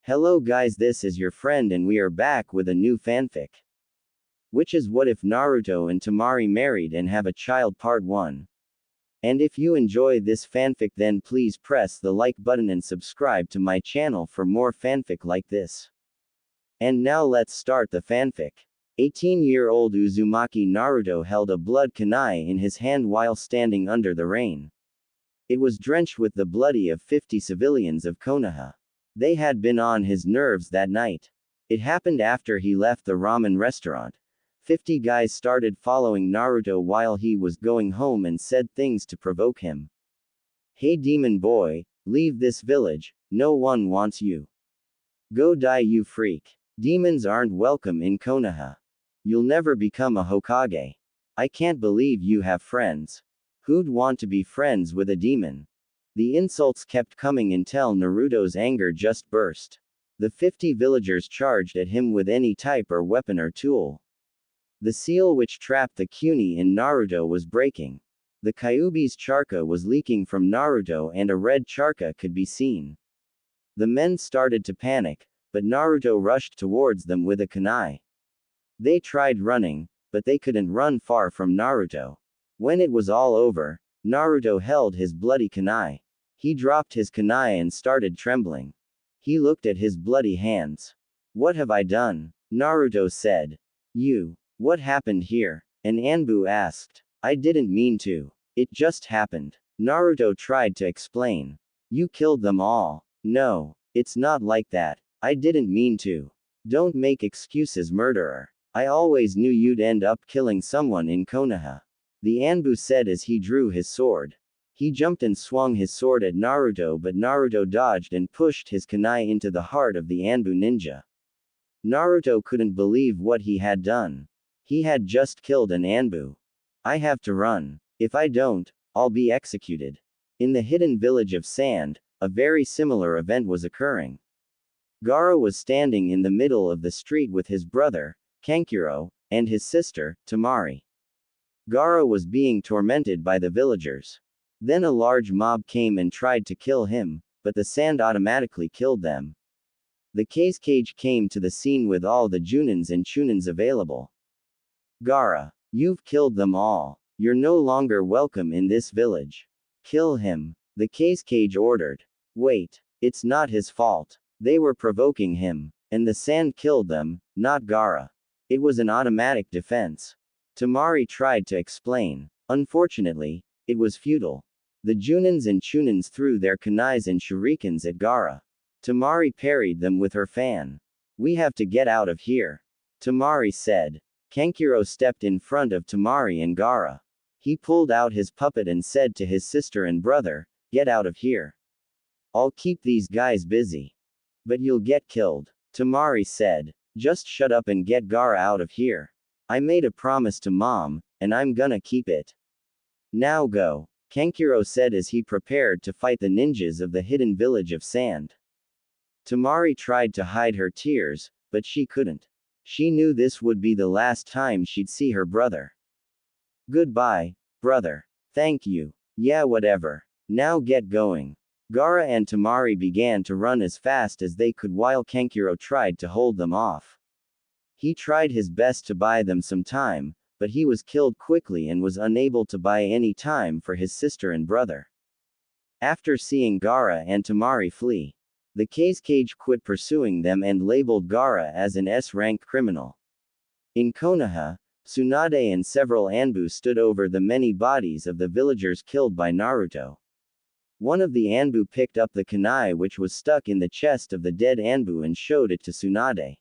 Hello guys, this is your friend and we are back with a new fanfic. Which is What If Naruto and Temari Married and Have a Child Part 1. And if you enjoy this fanfic then please press the like button and subscribe to my channel for more fanfic like this. And now let's start the fanfic. 18-year-old Uzumaki Naruto held a blood kunai in his hand while standing under the rain. It was drenched with the blood of 50 civilians of Konoha. They had been on his nerves that night. It happened after he left the ramen restaurant. 50 guys started following Naruto while he was going home and said things to provoke him. Hey demon boy, leave this village, no one wants you. Go die you freak. Demons aren't welcome in Konoha. You'll never become a Hokage. I can't believe you have friends. Who'd want to be friends with a demon? The insults kept coming until Naruto's anger just burst. The 50 villagers charged at him with any type or weapon or tool. The seal which trapped the Kuni in Naruto was breaking. The Kyuubi's charka was leaking from Naruto and a red charka could be seen. The men started to panic, but Naruto rushed towards them with a kunai. They tried running, but they couldn't run far from Naruto. When it was all over, Naruto held his bloody kunai. He dropped his kunai and started trembling. He looked at his bloody hands. What have I done? Naruto said. What happened here? An Anbu asked. I didn't mean to. It just happened. Naruto tried to explain. You killed them all. No, it's not like that. I didn't mean to. Don't make excuses, murderer. I always knew you'd end up killing someone in Konoha. The Anbu said as he drew his sword. He jumped and swung his sword at Naruto, but Naruto dodged and pushed his kunai into the heart of the Anbu ninja. Naruto couldn't believe what he had done. He had just killed an Anbu. I have to run. If I don't, I'll be executed. In the hidden village of Sand, a very similar event was occurring. Gaara was standing in the middle of the street with his brother, Kankuro, and his sister, Temari. Gaara was being tormented by the villagers. Then a large mob came and tried to kill him, but the sand automatically killed them. The Kazekage came to the scene with all the Junins and Chunins available. Gaara, you've killed them all. You're no longer welcome in this village. Kill him, the Kazekage ordered. Wait, it's not his fault. They were provoking him, and the sand killed them, not Gaara. It was an automatic defense. Temari tried to explain. Unfortunately, it was futile. The Junins and Chunins threw their kunais and shurikens at Gaara. Temari parried them with her fan. We have to get out of here. Temari said. Kankuro stepped in front of Temari and Gaara. He pulled out his puppet and said to his sister and brother, get out of here. I'll keep these guys busy. But you'll get killed. Temari said. Just shut up and get Gaara out of here. I made a promise to Mom, and I'm gonna keep it. Now go. Kankuro said as he prepared to fight the ninjas of the hidden village of Sand. Temari tried to hide her tears, but she couldn't. She knew this would be the last time she'd see her brother. Goodbye, brother. Thank you. Yeah, whatever. Now get going. Gaara and Temari began to run as fast as they could while Kankuro tried to hold them off. He tried his best to buy them some time, but he was killed quickly and was unable to buy any time for his sister and brother. After seeing Gaara and Temari flee, the Kazekage quit pursuing them and labeled Gaara as an S-rank criminal. In Konoha, Tsunade and several Anbu stood over the many bodies of the villagers killed by Naruto. One of the Anbu picked up the kunai which was stuck in the chest of the dead Anbu and showed it to Tsunade.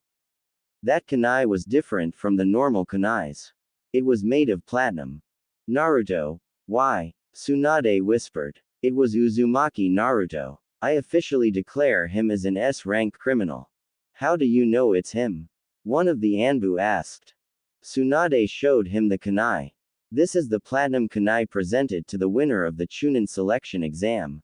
That kunai was different from the normal kunais. It was made of platinum. Naruto, why? Tsunade whispered. It was Uzumaki Naruto. I officially declare him as an S-rank criminal. How do you know it's him? One of the Anbu asked. Tsunade showed him the kunai. This is the platinum kunai presented to the winner of the Chunin selection exam.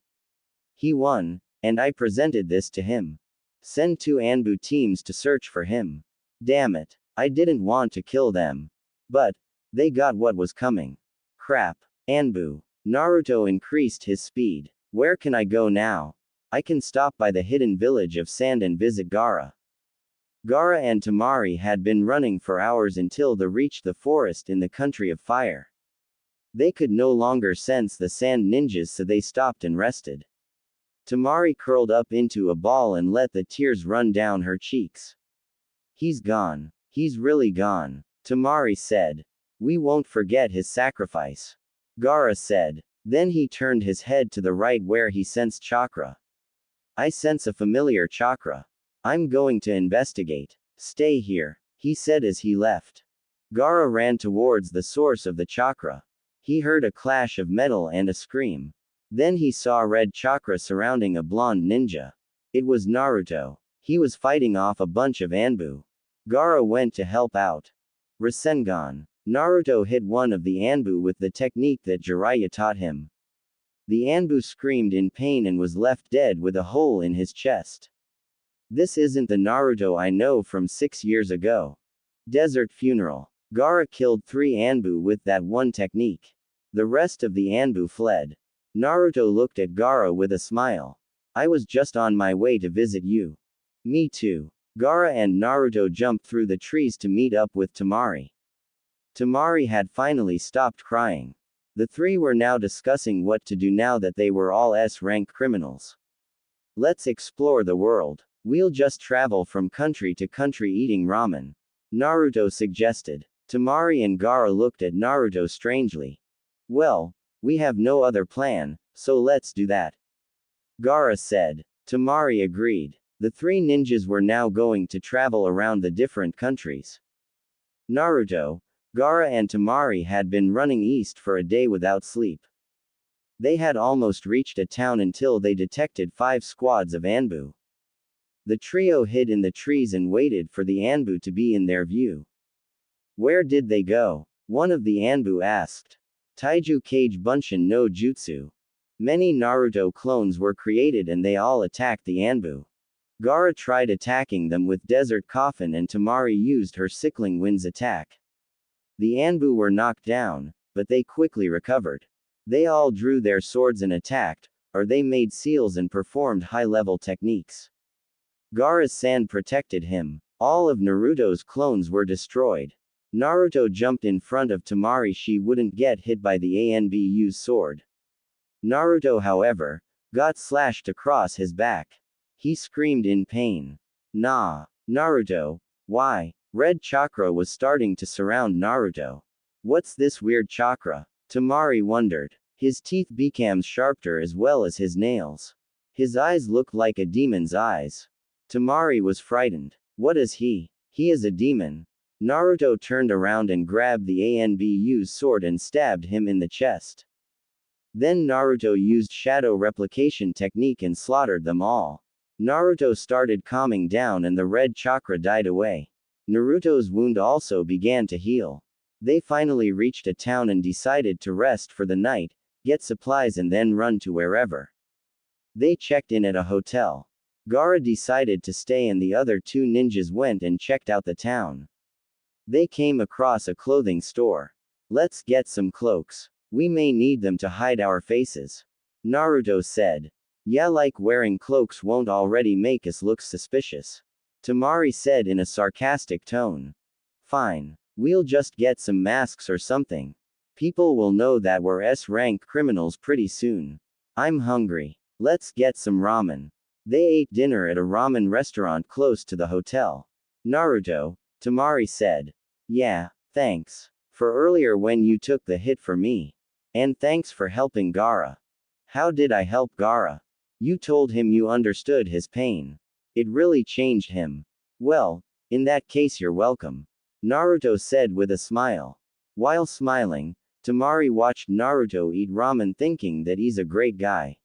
He won, and I presented this to him. Send 2 Anbu teams to search for him. Damn it. I didn't want to kill them. But, they got what was coming. Crap. Anbu. Naruto increased his speed. Where can I go now? I can stop by the hidden village of sand and visit Gaara. Gaara and Temari had been running for hours until they reached the forest in the country of fire. They could no longer sense the sand ninjas, so they stopped and rested. Temari curled up into a ball and let the tears run down her cheeks. He's gone. He's really gone, Temari said. We won't forget his sacrifice, Gaara said. Then he turned his head to the right where he sensed chakra. I sense a familiar chakra. I'm going to investigate. Stay here, he said as he left. Gaara ran towards the source of the chakra. He heard a clash of metal and a scream. Then he saw red chakra surrounding a blonde ninja. It was Naruto. He was fighting off a bunch of Anbu. Gaara went to help out. Rasengan. Naruto hit one of the Anbu with the technique that Jiraiya taught him. The Anbu screamed in pain and was left dead with a hole in his chest. This isn't the Naruto I know from 6 years ago. Desert funeral. Gaara killed 3 Anbu with that one technique. The rest of the Anbu fled. Naruto looked at Gaara with a smile. I was just on my way to visit you. Me too. Gaara and Naruto jumped through the trees to meet up with Temari. Temari had finally stopped crying. The three were now discussing what to do now that they were all S-rank criminals. Let's explore the world. We'll just travel from country to country eating ramen, Naruto suggested. Temari and Gaara looked at Naruto strangely. Well, we have no other plan, so let's do that, Gaara said. Temari agreed. The 3 ninjas were now going to travel around the different countries. Naruto, Gaara and Temari had been running east for a day without sleep. They had almost reached a town until they detected 5 squads of Anbu. The trio hid in the trees and waited for the Anbu to be in their view. Where did they go? One of the Anbu asked. Taiju Kage Bunshin no Jutsu. Many Naruto clones were created and they all attacked the Anbu. Gaara tried attacking them with Desert Coffin and Temari used her Sickling Winds attack. The Anbu were knocked down, but they quickly recovered. They all drew their swords and attacked, or they made seals and performed high-level techniques. Gaara's sand protected him. All of Naruto's clones were destroyed. Naruto jumped in front of Temari. She wouldn't get hit by the Anbu's sword. Naruto, however, got slashed across his back. He screamed in pain. Nah, Naruto, why? Red chakra was starting to surround Naruto. What's this weird chakra? Temari wondered. His teeth became sharper as well as his nails. His eyes looked like a demon's eyes. Temari was frightened. What is he? He is a demon. Naruto turned around and grabbed the Anbu's sword and stabbed him in the chest. Then Naruto used shadow replication technique and slaughtered them all. Naruto started calming down and the red chakra died away. Naruto's wound also began to heal. They finally reached a town and decided to rest for the night, get supplies and then run to wherever. They checked in at a hotel. Gaara decided to stay and the other 2 ninjas went and checked out the town. They came across a clothing store. Let's get some cloaks. We may need them to hide our faces, Naruto said. Yeah, like wearing cloaks won't already make us look suspicious, Temari said in a sarcastic tone. Fine. We'll just get some masks or something. People will know that we're S-rank criminals pretty soon. I'm hungry. Let's get some ramen. They ate dinner at a ramen restaurant close to the hotel. Naruto, Temari said. Yeah, thanks. For earlier when you took the hit for me. And thanks for helping Gaara. How did I help Gaara? You told him you understood his pain. It really changed him. Well, in that case you're welcome, Naruto said with a smile. While smiling, Temari watched Naruto eat ramen thinking that he's a great guy.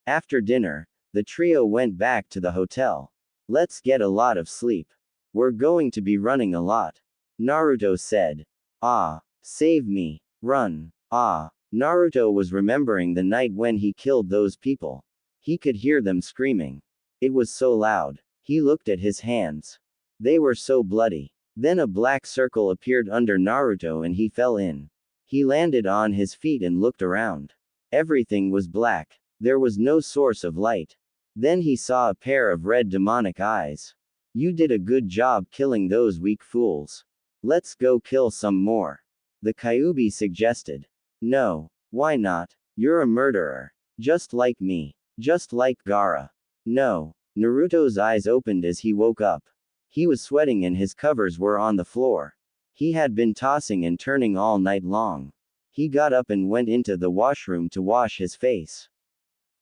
After dinner, the trio went back to the hotel. Let's get a lot of sleep. We're going to be running a lot, Naruto said. Ah, save me. Run. Ah, Naruto was remembering the night when he killed those people. He could hear them screaming. It was so loud. He looked at his hands. They were so bloody. Then a black circle appeared under Naruto and he fell in. He landed on his feet and looked around. Everything was black. There was no source of light. Then he saw a pair of red demonic eyes. You did a good job killing those weak fools. Let's go kill some more. The Kyuubi suggested. No. Why not? You're a murderer. Just like me. Just like Gaara. No. Naruto's eyes opened as he woke up. He was sweating and his covers were on the floor. He had been tossing and turning all night long. He got up and went into the washroom to wash his face.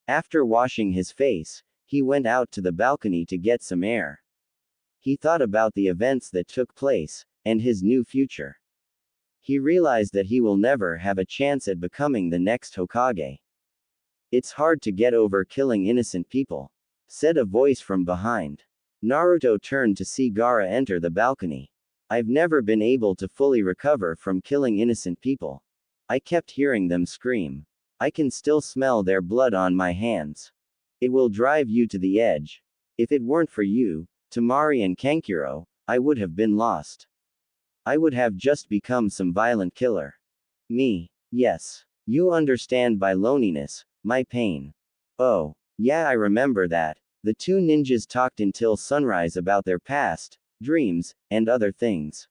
After washing his face, he went out to the balcony to get some air. He thought about the events that took place, and his new future. He realized that he will never have a chance at becoming the next Hokage. It's hard to get over killing innocent people, said a voice from behind. Naruto turned to see Gaara enter the balcony. I've never been able to fully recover from killing innocent people. I kept hearing them scream. I can still smell their blood on my hands. It will drive you to the edge. If it weren't for you, Temari and Kankuro, I would have been lost. I would have just become some violent killer. Me. Yes. You understand by loneliness, my pain. Oh, yeah, I remember that. The two ninjas talked until sunrise about their past, dreams, and other things.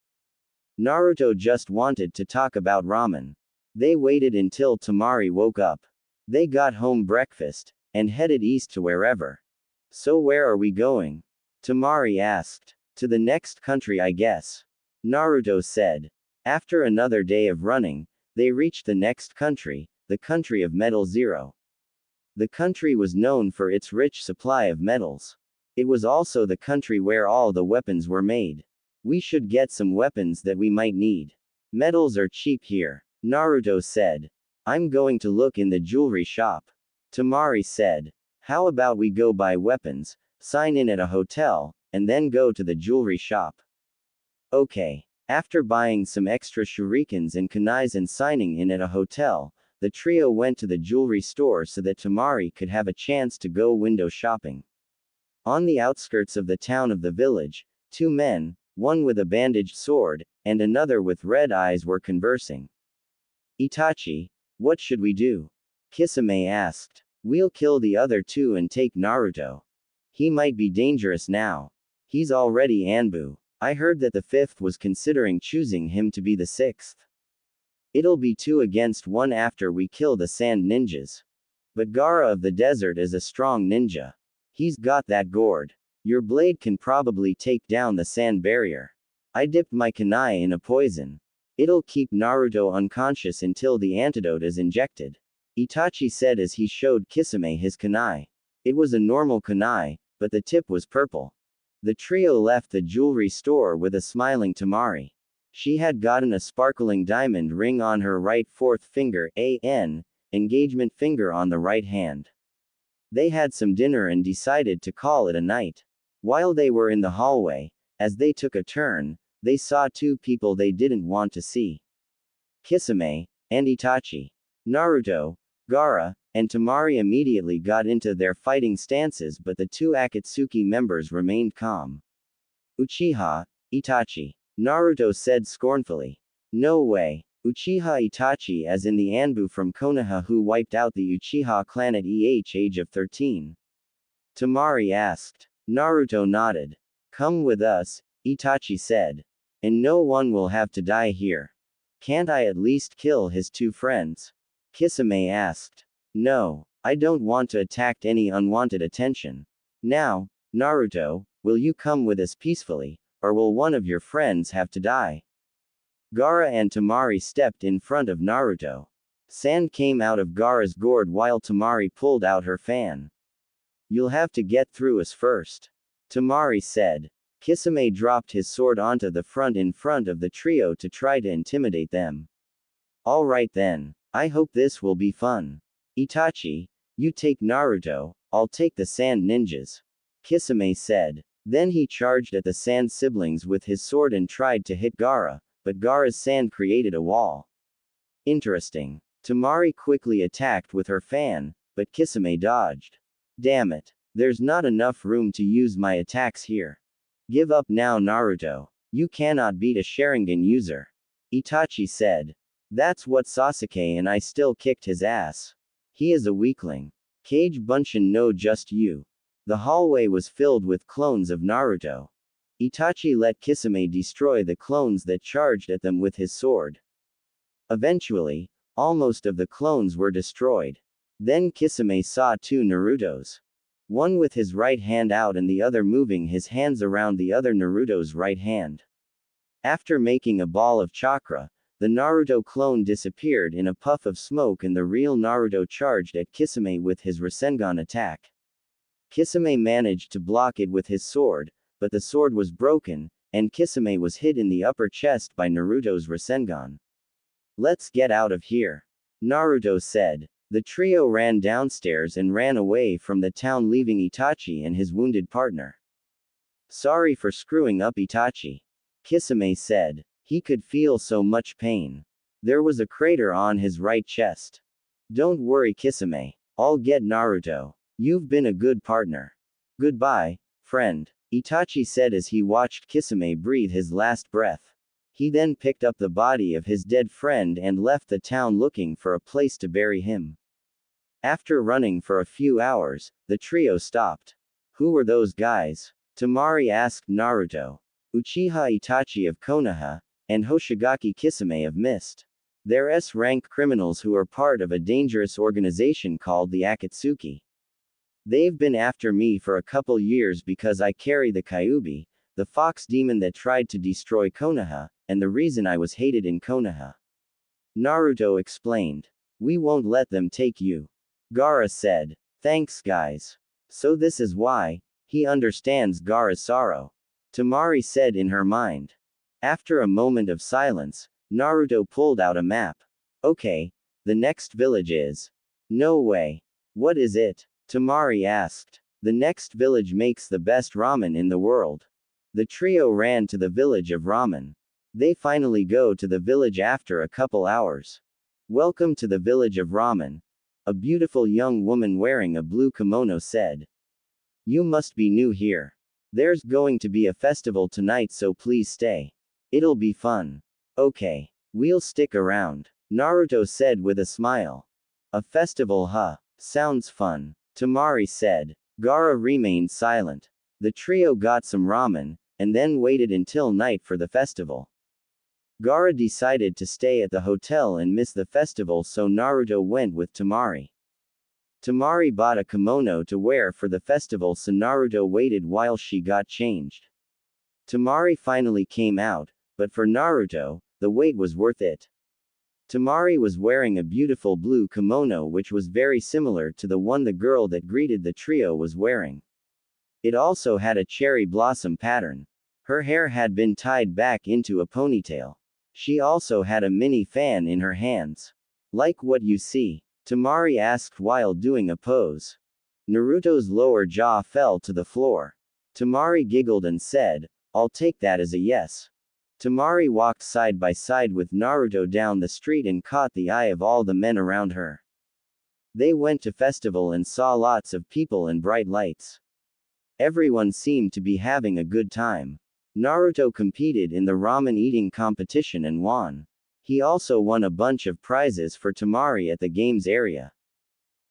Naruto just wanted to talk about ramen. They waited until Temari woke up. They got home breakfast, and headed east to wherever. So where are we going? Temari asked. To the next country, I guess. Naruto said. After another day of running, they reached the next country, the country of Metal Zero. The country was known for its rich supply of metals. It was also the country where all the weapons were made. We should get some weapons that we might need. Metals are cheap here, Naruto said. I'm going to look in the jewelry shop. Temari said. How about we go buy weapons, sign in at a hotel, and then go to the jewelry shop? Okay. After buying some extra shurikens and kunais and signing in at a hotel, the trio went to the jewelry store so that Temari could have a chance to go window shopping. On the outskirts of the town of the village, two men, one with a bandaged sword, and another with red eyes were conversing. Itachi, what should we do? Kisame asked. We'll kill the other two and take Naruto. He might be dangerous now. He's already Anbu. I heard that the fifth was considering choosing him to be the sixth. It'll be 2 against 1 after we kill the sand ninjas. But Gaara of the desert is a strong ninja. He's got that gourd. Your blade can probably take down the sand barrier. I dipped my kunai in a poison. It'll keep Naruto unconscious until the antidote is injected. Itachi said as he showed Kisame his kunai. It was a normal kunai, but the tip was purple. The trio left the jewelry store with a smiling Temari. She had gotten a sparkling diamond ring on her right fourth finger, engagement finger on the right hand. They had some dinner and decided to call it a night. While they were in the hallway, as they took a turn, they saw 2 people they didn't want to see. Kisame, and Itachi. Naruto, Gaara, and Temari immediately got into their fighting stances, but the 2 Akatsuki members remained calm. Uchiha, Itachi. Naruto said scornfully. No way. Uchiha Itachi as in the Anbu from Konoha who wiped out the Uchiha clan at age of 13. Temari asked. Naruto nodded. Come with us, Itachi said. And no one will have to die here. Can't I at least kill his 2 friends? Kisame asked. No, I don't want to attract any unwanted attention. Now, Naruto, will you come with us peacefully, or will one of your friends have to die? Gaara and Temari stepped in front of Naruto. Sand came out of Gaara's gourd while Temari pulled out her fan. You'll have to get through us first. Temari said. Kisame dropped his sword onto the front in front of the trio to try to intimidate them. All right then. I hope this will be fun. Itachi, you take Naruto, I'll take the sand ninjas. Kisame said. Then he charged at the sand siblings with his sword and tried to hit Gaara, but Gaara's sand created a wall. Interesting. Temari quickly attacked with her fan, but Kisame dodged. Damn it. There's not enough room to use my attacks here. Give up now, Naruto. You cannot beat a Sharingan user. Itachi said. That's what Sasuke and I still kicked his ass. He is a weakling. Kage Bunshin no just you. The hallway was filled with clones of Naruto. Itachi let Kisame destroy the clones that charged at them with his sword. Eventually, almost of the clones were destroyed. Then Kisame saw two Narutos. One with his right hand out and the other moving his hands around the other Naruto's right hand. After making a ball of chakra, the Naruto clone disappeared in a puff of smoke and the real Naruto charged at Kisame with his Rasengan attack. Kisame managed to block it with his sword, but the sword was broken, and Kisame was hit in the upper chest by Naruto's Rasengan. "Let's get out of here," Naruto said. The trio ran downstairs and ran away from the town, leaving Itachi and his wounded partner. "Sorry for screwing up, Itachi," Kisame said. He could feel so much pain. There was a crater on his right chest. "Don't worry, Kisame. I'll get Naruto. You've been a good partner. Goodbye, friend," Itachi said as he watched Kisame breathe his last breath. He then picked up the body of his dead friend and left the town looking for a place to bury him. After running for a few hours, the trio stopped. "Who were those guys?" Temari asked Naruto. "Uchiha Itachi of Konoha, and Hoshigaki Kisame of Mist. They're S-rank criminals who are part of a dangerous organization called the Akatsuki. They've been after me for a couple years because I carry the Kyuubi, the fox demon that tried to destroy Konoha, and the reason I was hated in Konoha," Naruto explained. "We won't let them take you," Gaara said. "Thanks, guys. So this is why." He understands Gaara's sorrow, Temari said in her mind. After a moment of silence, Naruto pulled out a map. "Okay, the next village is." "No way. What is it?" Temari asked. "The next village makes the best ramen in the world." The trio ran to the village of ramen. They finally go to the village after a couple hours. "Welcome to the village of ramen," a beautiful young woman wearing a blue kimono said. "You must be new here. There's going to be a festival tonight, so please stay. It'll be fun." "Okay. We'll stick around," Naruto said with a smile. "A festival, huh? Sounds fun," Temari said. Gaara remained silent. The trio got some ramen, and then waited until night for the festival. Gaara decided to stay at the hotel and miss the festival, so Naruto went with Temari. Temari bought a kimono to wear for the festival, so Naruto waited while she got changed. Temari finally came out, but for Naruto, the wait was worth it. Temari was wearing a beautiful blue kimono which was very similar to the one the girl that greeted the trio was wearing. It also had a cherry blossom pattern. Her hair had been tied back into a ponytail. She also had a mini fan in her hands. "Like what you see?" Temari asked while doing a pose. Naruto's lower jaw fell to the floor. Temari giggled and said, "I'll take that as a yes." Temari walked side by side with Naruto down the street and caught the eye of all the men around her. They went to festival and saw lots of people and bright lights. Everyone seemed to be having a good time. Naruto competed in the ramen eating competition and won. He also won a bunch of prizes for Temari at the games area.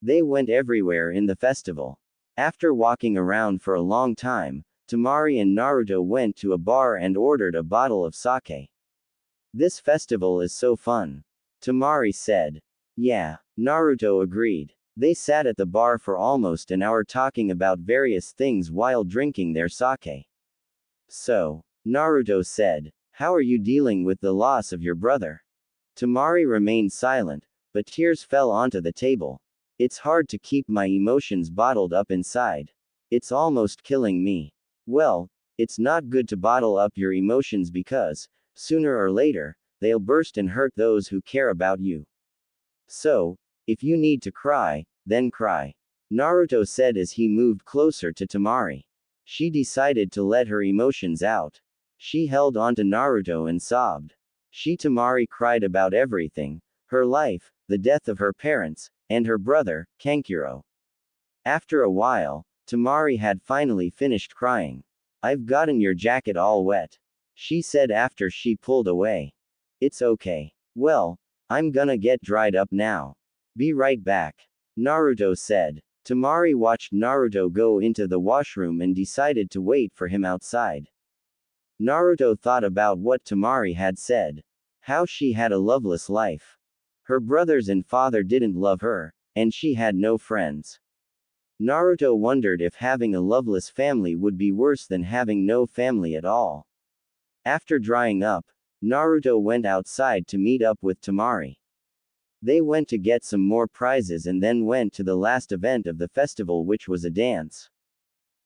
They went everywhere in the festival. After walking around for a long time, Temari and Naruto went to a bar and ordered a bottle of sake. "This festival is so fun," Temari said. "Yeah," Naruto agreed. They sat at the bar for almost an hour talking about various things while drinking their sake. "So," Naruto said, "how are you dealing with the loss of your brother?" Temari remained silent, but tears fell onto the table. "It's hard to keep my emotions bottled up inside. It's almost killing me." "Well, it's not good to bottle up your emotions because, sooner or later, they'll burst and hurt those who care about you. So, if you need to cry, then cry," Naruto said as he moved closer to Temari. She decided to let her emotions out. She held onto Naruto and sobbed. Temari cried about everything, her life, the death of her parents, and her brother, Kankuro. After a while, Temari had finally finished crying. "I've gotten your jacket all wet," she said after she pulled away. "It's okay. Well, I'm gonna get dried up now. Be right back," Naruto said. Temari watched Naruto go into the washroom and decided to wait for him outside. Naruto thought about what Temari had said. How she had a loveless life. Her brothers and father didn't love her, and she had no friends. Naruto wondered if having a loveless family would be worse than having no family at all. After drying up, Naruto went outside to meet up with Temari. They went to get some more prizes and then went to the last event of the festival, which was a dance.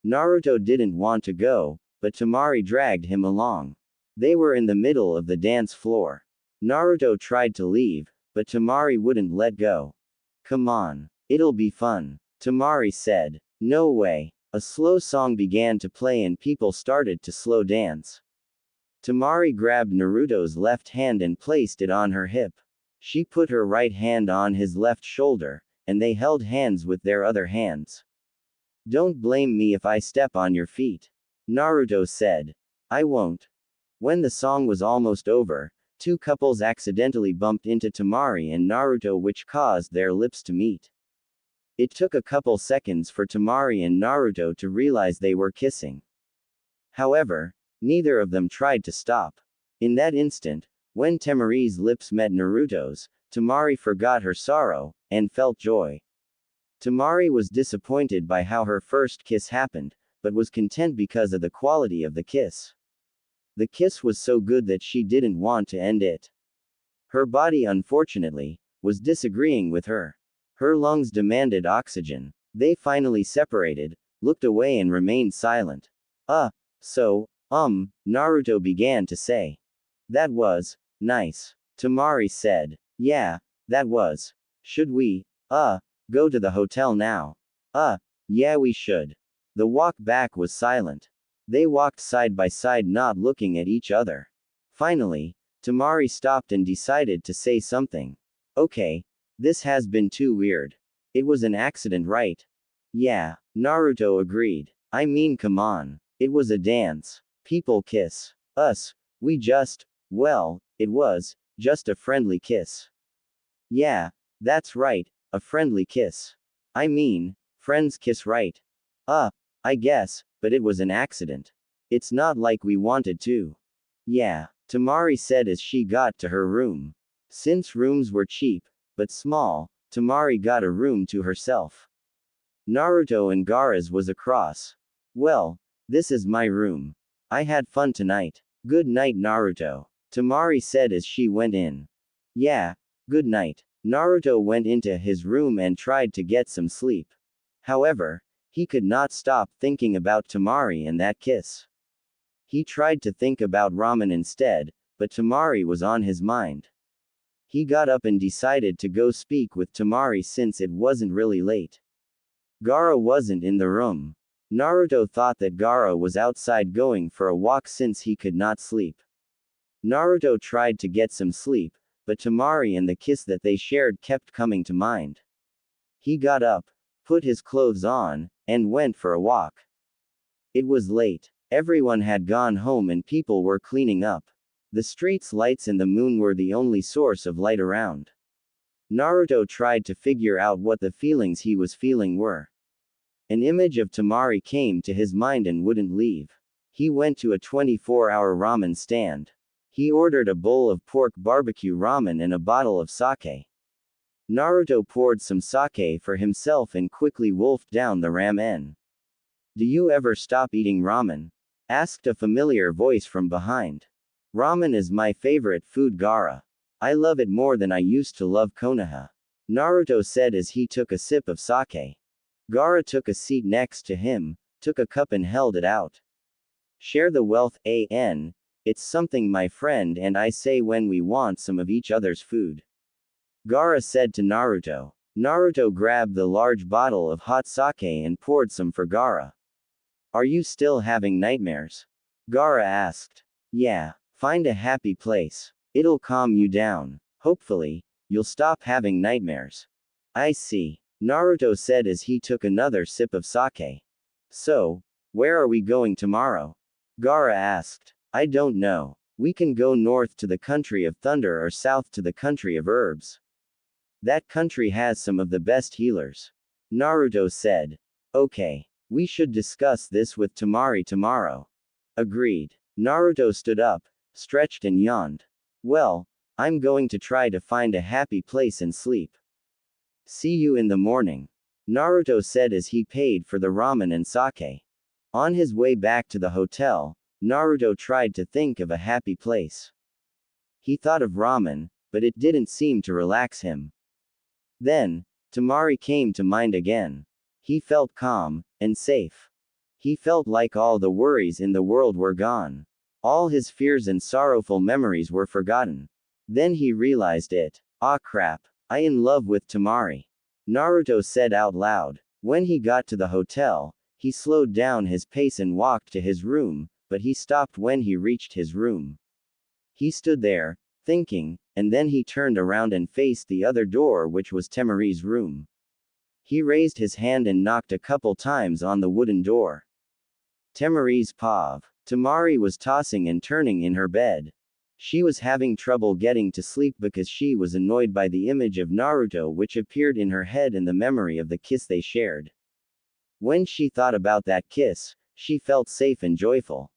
Naruto didn't want to go, but Temari dragged him along. They were in the middle of the dance floor. Naruto tried to leave, but Temari wouldn't let go. Come on. It'll be fun. Temari said. No way. A slow song began to play and people started to slow dance. Temari grabbed Naruto's left hand and placed it on her hip. She put her right hand on his left shoulder, and they held hands with their other hands. Don't blame me if I step on your feet. Naruto said. I won't. When the song was almost over, two couples accidentally bumped into Temari and Naruto, which caused their lips to meet. It took a couple seconds for Temari and Naruto to realize they were kissing. However, neither of them tried to stop. In that instant, when Temari's lips met Naruto's, Temari forgot her sorrow, and felt joy. Temari was disappointed by how her first kiss happened, but was content because of the quality of the kiss. The kiss was so good that she didn't want to end it. Her body, unfortunately, was disagreeing with her. Her lungs demanded oxygen. They finally separated, looked away and remained silent. Naruto began to say. That was nice. Temari said. Yeah, that was. Should we, go to the hotel now? Yeah, we should. The walk back was silent. They walked side by side, not looking at each other. Finally, Temari stopped and decided to say something. Okay, this has been too weird. It was an accident, right? Yeah, Naruto agreed. I mean, come on. It was a dance. People kiss. It was just a friendly kiss. Yeah, that's right, a friendly kiss. I mean, friends kiss, right? I guess, but it was an accident. It's not like we wanted to. Yeah, Temari said as she got to her room. Since rooms were cheap, but small, Temari got a room to herself. Naruto and Gaara's was across. Well, this is my room. I had fun tonight. Good night, Naruto. Temari said as she went in. Yeah, good night. Naruto went into his room and tried to get some sleep. However, he could not stop thinking about Temari and that kiss. He tried to think about ramen instead, but Temari was on his mind. He got up and decided to go speak with Temari since it wasn't really late. Gaara wasn't in the room. Naruto thought that Gaara was outside going for a walk since he could not sleep. Naruto tried to get some sleep, but Temari and the kiss that they shared kept coming to mind. He got up, put his clothes on, and went for a walk. It was late. Everyone had gone home and people were cleaning up. The street's lights and the moon were the only source of light around. Naruto tried to figure out what the feelings he was feeling were. An image of Temari came to his mind and wouldn't leave. He went to a 24-hour ramen stand. He ordered a bowl of pork barbecue ramen and a bottle of sake. Naruto poured some sake for himself and quickly wolfed down the ramen. Do you ever stop eating ramen? Asked a familiar voice from behind. Ramen is my favorite food, Gaara. I love it more than I used to love Konoha. Naruto said as he took a sip of sake. Gaara took a seat next to him, took a cup and held it out. Share the wealth, it's something my friend and I say when we want some of each other's food. Gaara said to Naruto. Naruto grabbed the large bottle of hot sake and poured some for Gaara. Are you still having nightmares? Gaara asked. Yeah, find a happy place. It'll calm you down. Hopefully, you'll stop having nightmares. I see. Naruto said as he took another sip of sake. So, where are we going tomorrow? Gaara asked. I don't know. We can go north to the country of thunder or south to the country of herbs. That country has some of the best healers. Naruto said. Okay. We should discuss this with Temari tomorrow. Agreed. Naruto stood up, stretched and yawned. Well, I'm going to try to find a happy place and sleep. See you in the morning. Naruto said as he paid for the ramen and sake. On his way back to the hotel, Naruto tried to think of a happy place. He thought of ramen, but it didn't seem to relax him. Then, Temari came to mind again. He felt calm, and safe. He felt like all the worries in the world were gone. All his fears and sorrowful memories were forgotten. Then he realized it. Ah crap, I in love with Temari. Naruto said out loud. When he got to the hotel, he slowed down his pace and walked to his room, but he stopped when he reached his room. He stood there, thinking, and then he turned around and faced the other door, which was Temari's room. He raised his hand and knocked a couple times on the wooden door. Temari's pav. Temari was tossing and turning in her bed. She was having trouble getting to sleep because she was annoyed by the image of Naruto which appeared in her head and the memory of the kiss they shared. When she thought about that kiss, she felt safe and joyful.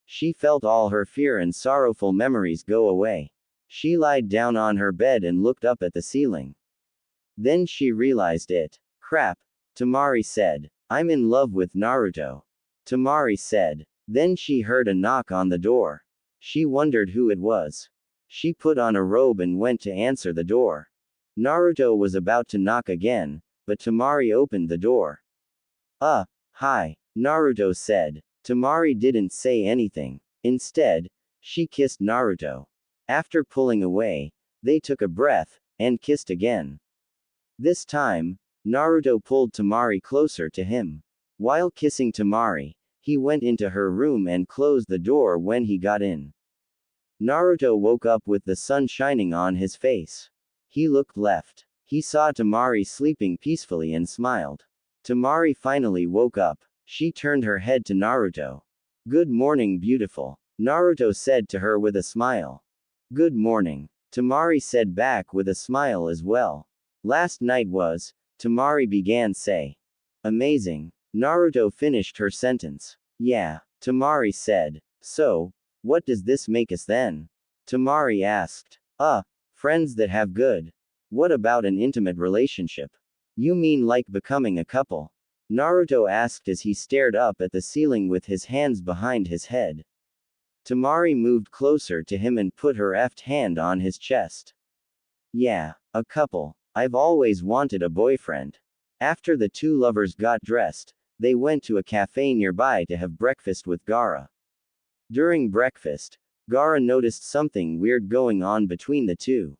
She felt all her fear and sorrowful memories go away. She lied down on her bed and looked up at the ceiling. Then she realized it. Crap, Temari said. I'm in love with Naruto. Temari said. Then she heard a knock on the door. She wondered who it was. She put on a robe and went to answer the door. Naruto was about to knock again, but Temari opened the door. Hi, Naruto said. Temari didn't say anything. Instead, she kissed Naruto. After pulling away, they took a breath, and kissed again. This time, Naruto pulled Temari closer to him. While kissing Temari, he went into her room and closed the door when he got in. Naruto woke up with the sun shining on his face. He looked left. He saw Temari sleeping peacefully and smiled. Temari finally woke up. She turned her head to Naruto. Good morning, beautiful. Naruto said to her with a smile. Good morning. Temari said back with a smile as well. Last night was, Temari began say. Amazing. Naruto finished her sentence. Yeah, Temari said. So, what does this make us then? Temari asked. Friends that have good. What about an intimate relationship? You mean like becoming a couple? Naruto asked as he stared up at the ceiling with his hands behind his head. Temari moved closer to him and put her left hand on his chest. Yeah, a couple. I've always wanted a boyfriend. After the two lovers got dressed, they went to a cafe nearby to have breakfast with Gaara. During breakfast, Gaara noticed something weird going on between the two.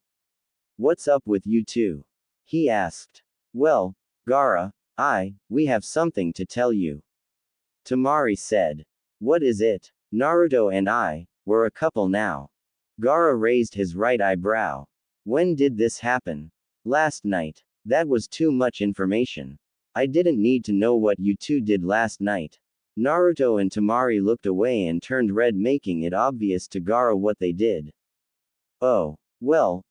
What's up with you two? He asked. Well, Gaara, we have something to tell you. Temari said. What is it? Naruto and I, we're a couple now. Gaara raised his right eyebrow. When did this happen? Last night. That was too much information. I didn't need to know what you two did last night. Naruto and Temari looked away and turned red, making it obvious to Gaara what they did. Oh, well,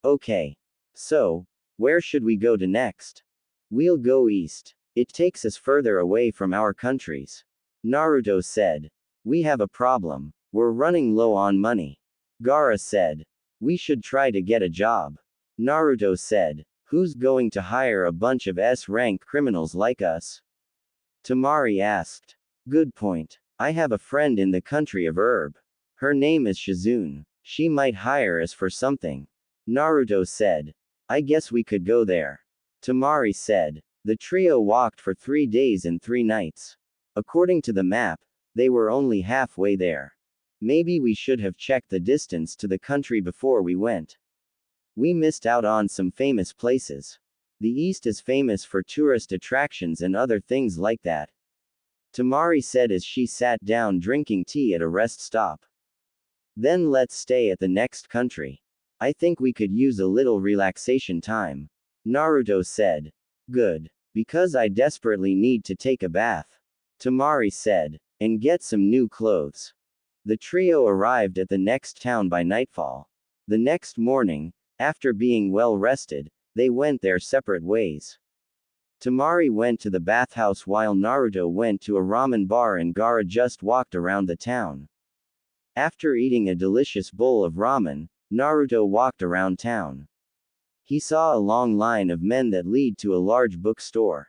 okay. So, where should we go to next? We'll go east. It takes us further away from our countries. Naruto said. We have a problem. We're running low on money. Gaara said. We should try to get a job. Naruto said. Who's going to hire a bunch of S-rank criminals like us? Temari asked. Good point. I have a friend in the country of Herb. Her name is Shizune. She might hire us for something. Naruto said. I guess we could go there. Temari said. The trio walked for 3 days and 3 nights. According to the map, they were only halfway there. Maybe we should have checked the distance to the country before we went. We missed out on some famous places. The East is famous for tourist attractions and other things like that. Temari said as she sat down drinking tea at a rest stop. Then let's stay at the next country. I think we could use a little relaxation time. Naruto said. Good. Because I desperately need to take a bath. Temari said. And get some new clothes. The trio arrived at the next town by nightfall. The next morning, after being well rested, they went their separate ways. Temari went to the bathhouse while Naruto went to a ramen bar and Gaara just walked around the town. After eating a delicious bowl of ramen, Naruto walked around town. He saw a long line of men that lead to a large bookstore.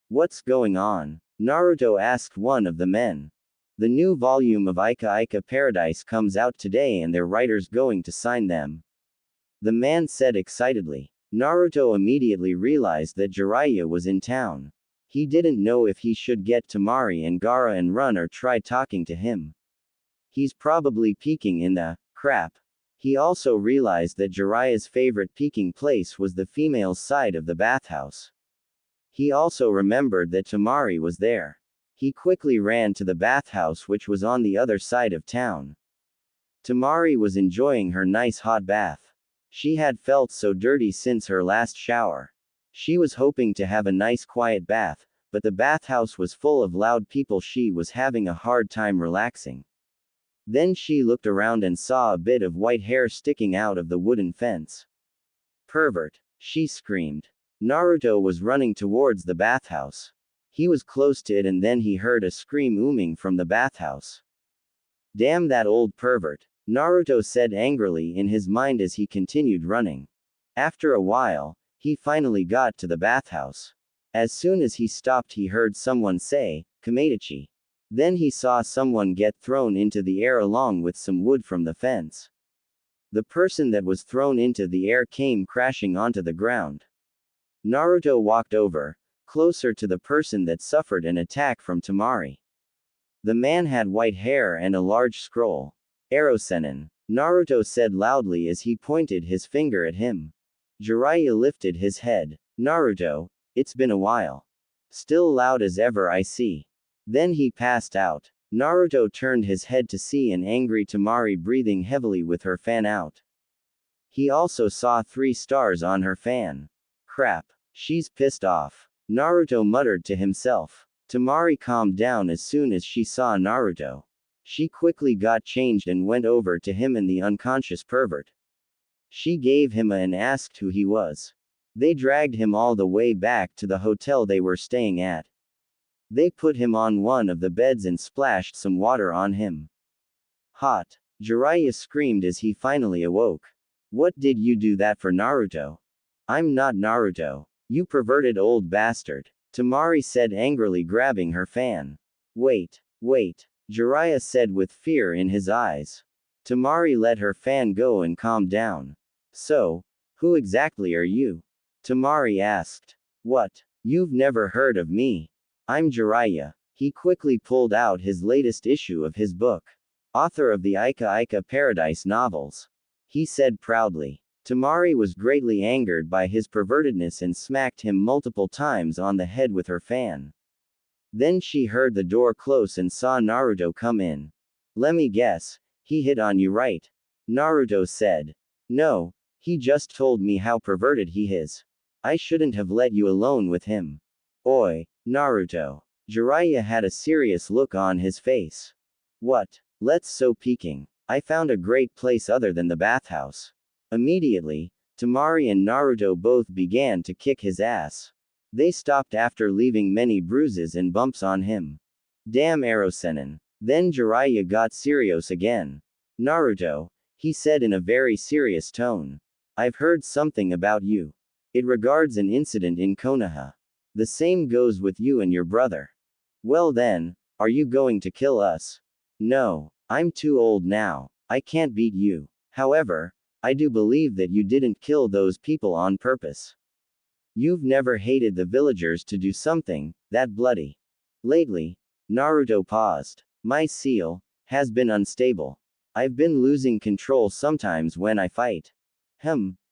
What's going on? Naruto asked one of the men. The new volume of Ika Paradise comes out today and their writer's going to sign them. The man said excitedly. Naruto immediately realized that Jiraiya was in town. He didn't know if he should get Temari and Gaara and run or try talking to him. He's probably peeking in the crap. He also realized that Jiraiya's favorite peeking place was the female's side of the bathhouse. He also remembered that Temari was there. He quickly ran to the bathhouse which was on the other side of town. Temari was enjoying her nice hot bath. She had felt so dirty since her last shower. She was hoping to have a nice quiet bath, but the bathhouse was full of loud people. She was having a hard time relaxing. Then she looked around and saw a bit of white hair sticking out of the wooden fence. Pervert! She screamed. Naruto was running towards the bathhouse. He was close to it and then he heard a scream ooming from the bathhouse. Damn that old pervert, Naruto said angrily in his mind as he continued running. After a while, he finally got to the bathhouse. As soon as he stopped he heard someone say, "Komaitachi." Then he saw someone get thrown into the air along with some wood from the fence. The person that was thrown into the air came crashing onto the ground. Naruto walked over, closer to the person that suffered an attack from Temari. The man had white hair and a large scroll. "Erosenin," Naruto said loudly as he pointed his finger at him. Jiraiya lifted his head. "Naruto, it's been a while." "Still loud as ever, I see." Then he passed out. Naruto turned his head to see an angry Temari breathing heavily with her fan out. He also saw 3 stars on her fan. Crap. She's pissed off. Naruto muttered to himself. Temari calmed down as soon as she saw Naruto. She quickly got changed and went over to him and the unconscious pervert. She gave him and asked who he was. They dragged him all the way back to the hotel they were staying at. They put him on one of the beds and splashed some water on him. Hot. Jiraiya screamed as he finally awoke. What did you do that for, Naruto? I'm not Naruto. You perverted old bastard. Temari said angrily, grabbing her fan. Wait. Jiraiya said with fear in his eyes. Temari let her fan go and calmed down. So, who exactly are you? Temari asked. What? You've never heard of me. I'm Jiraiya. He quickly pulled out his latest issue of his book. Author of the Ika Paradise novels. He said proudly. Temari was greatly angered by his pervertedness and smacked him multiple times on the head with her fan. Then she heard the door close and saw Naruto come in. Let me guess, he hit on you, right? Naruto said. No, he just told me how perverted he is. I shouldn't have let you alone with him. Oi, Naruto. Jiraiya had a serious look on his face. What? Let's so peeking. I found a great place other than the bathhouse. Immediately, Temari and Naruto both began to kick his ass. They stopped after leaving many bruises and bumps on him. Damn Erosenin. Then Jiraiya got serious again. Naruto, he said in a very serious tone. I've heard something about you. It regards an incident in Konoha. The same goes with you and your brother. Well then, are you going to kill us? No, I'm too old now. I can't beat you. However, I do believe that you didn't kill those people on purpose. You've never hated the villagers to do something that bloody. Lately, Naruto paused. My seal has been unstable. I've been losing control sometimes when I fight.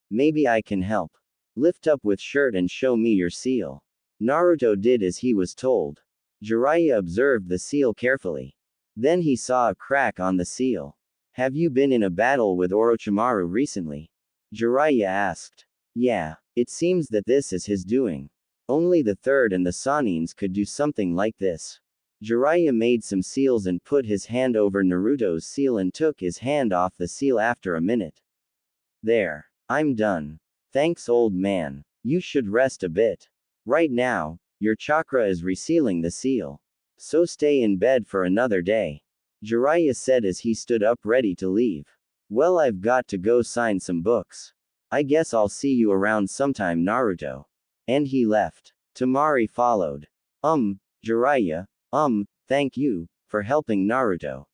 Maybe I can help. Lift up with shirt and show me your seal. Naruto did as he was told. Jiraiya observed the seal carefully. Then he saw a crack on the seal. Have you been in a battle with Orochimaru recently? Jiraiya asked. Yeah, it seems that this is his doing. Only the third and the Sanins could do something like this. Jiraiya made some seals and put his hand over Naruto's seal and took his hand off the seal after a minute. There. I'm done. Thanks, old man. You should rest a bit. Right now, your chakra is resealing the seal. So stay in bed for another day. Jiraiya said as he stood up ready to leave. Well, I've got to go sign some books. I guess I'll see you around sometime, Naruto. And he left. Temari followed. Jiraiya, thank you, for helping Naruto.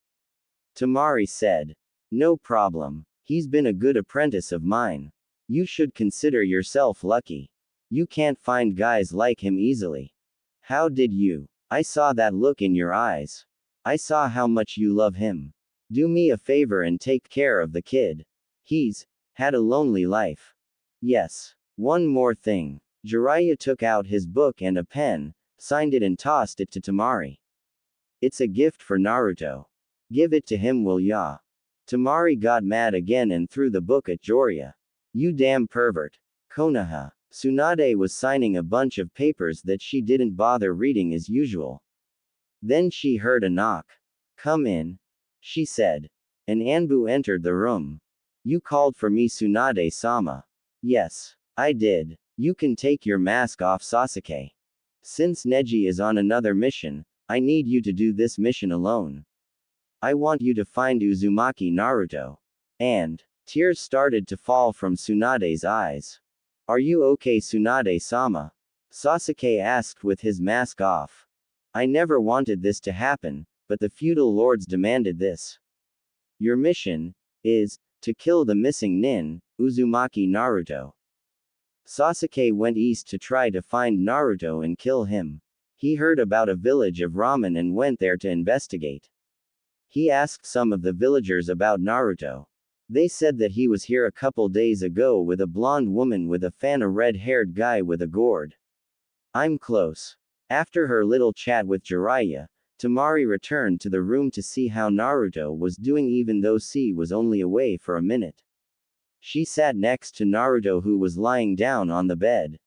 Temari said. No problem. He's been a good apprentice of mine. You should consider yourself lucky. You can't find guys like him easily. How did you? I saw that look in your eyes. I saw how much you love him. Do me a favor and take care of the kid. He's had a lonely life. Yes. One more thing. Jiraiya took out his book and a pen, signed it and tossed it to Temari. It's a gift for Naruto. Give it to him, will ya? Temari got mad again and threw the book at Jiraiya. You damn pervert. Konoha. Tsunade was signing a bunch of papers that she didn't bother reading as usual. Then she heard a knock. Come in, she said. An Anbu entered the room. You called for me, Tsunade-sama. Yes, I did. You can take your mask off, Sasuke. Since Neji is on another mission, I need you to do this mission alone. I want you to find Uzumaki Naruto. And tears started to fall from Tsunade's eyes. Are you okay, Tsunade-sama? Sasuke asked with his mask off. I never wanted this to happen, but the feudal lords demanded this. Your mission is to kill the missing nin, Uzumaki Naruto. Sasuke went east to try to find Naruto and kill him. He heard about a village of ramen and went there to investigate. He asked some of the villagers about Naruto. They said that he was here a couple days ago with a blonde woman with a fan, a red-haired guy with a gourd. I'm close. After her little chat with Jiraiya, Temari returned to the room to see how Naruto was doing even though she was only away for a minute. She sat next to Naruto who was lying down on the bed.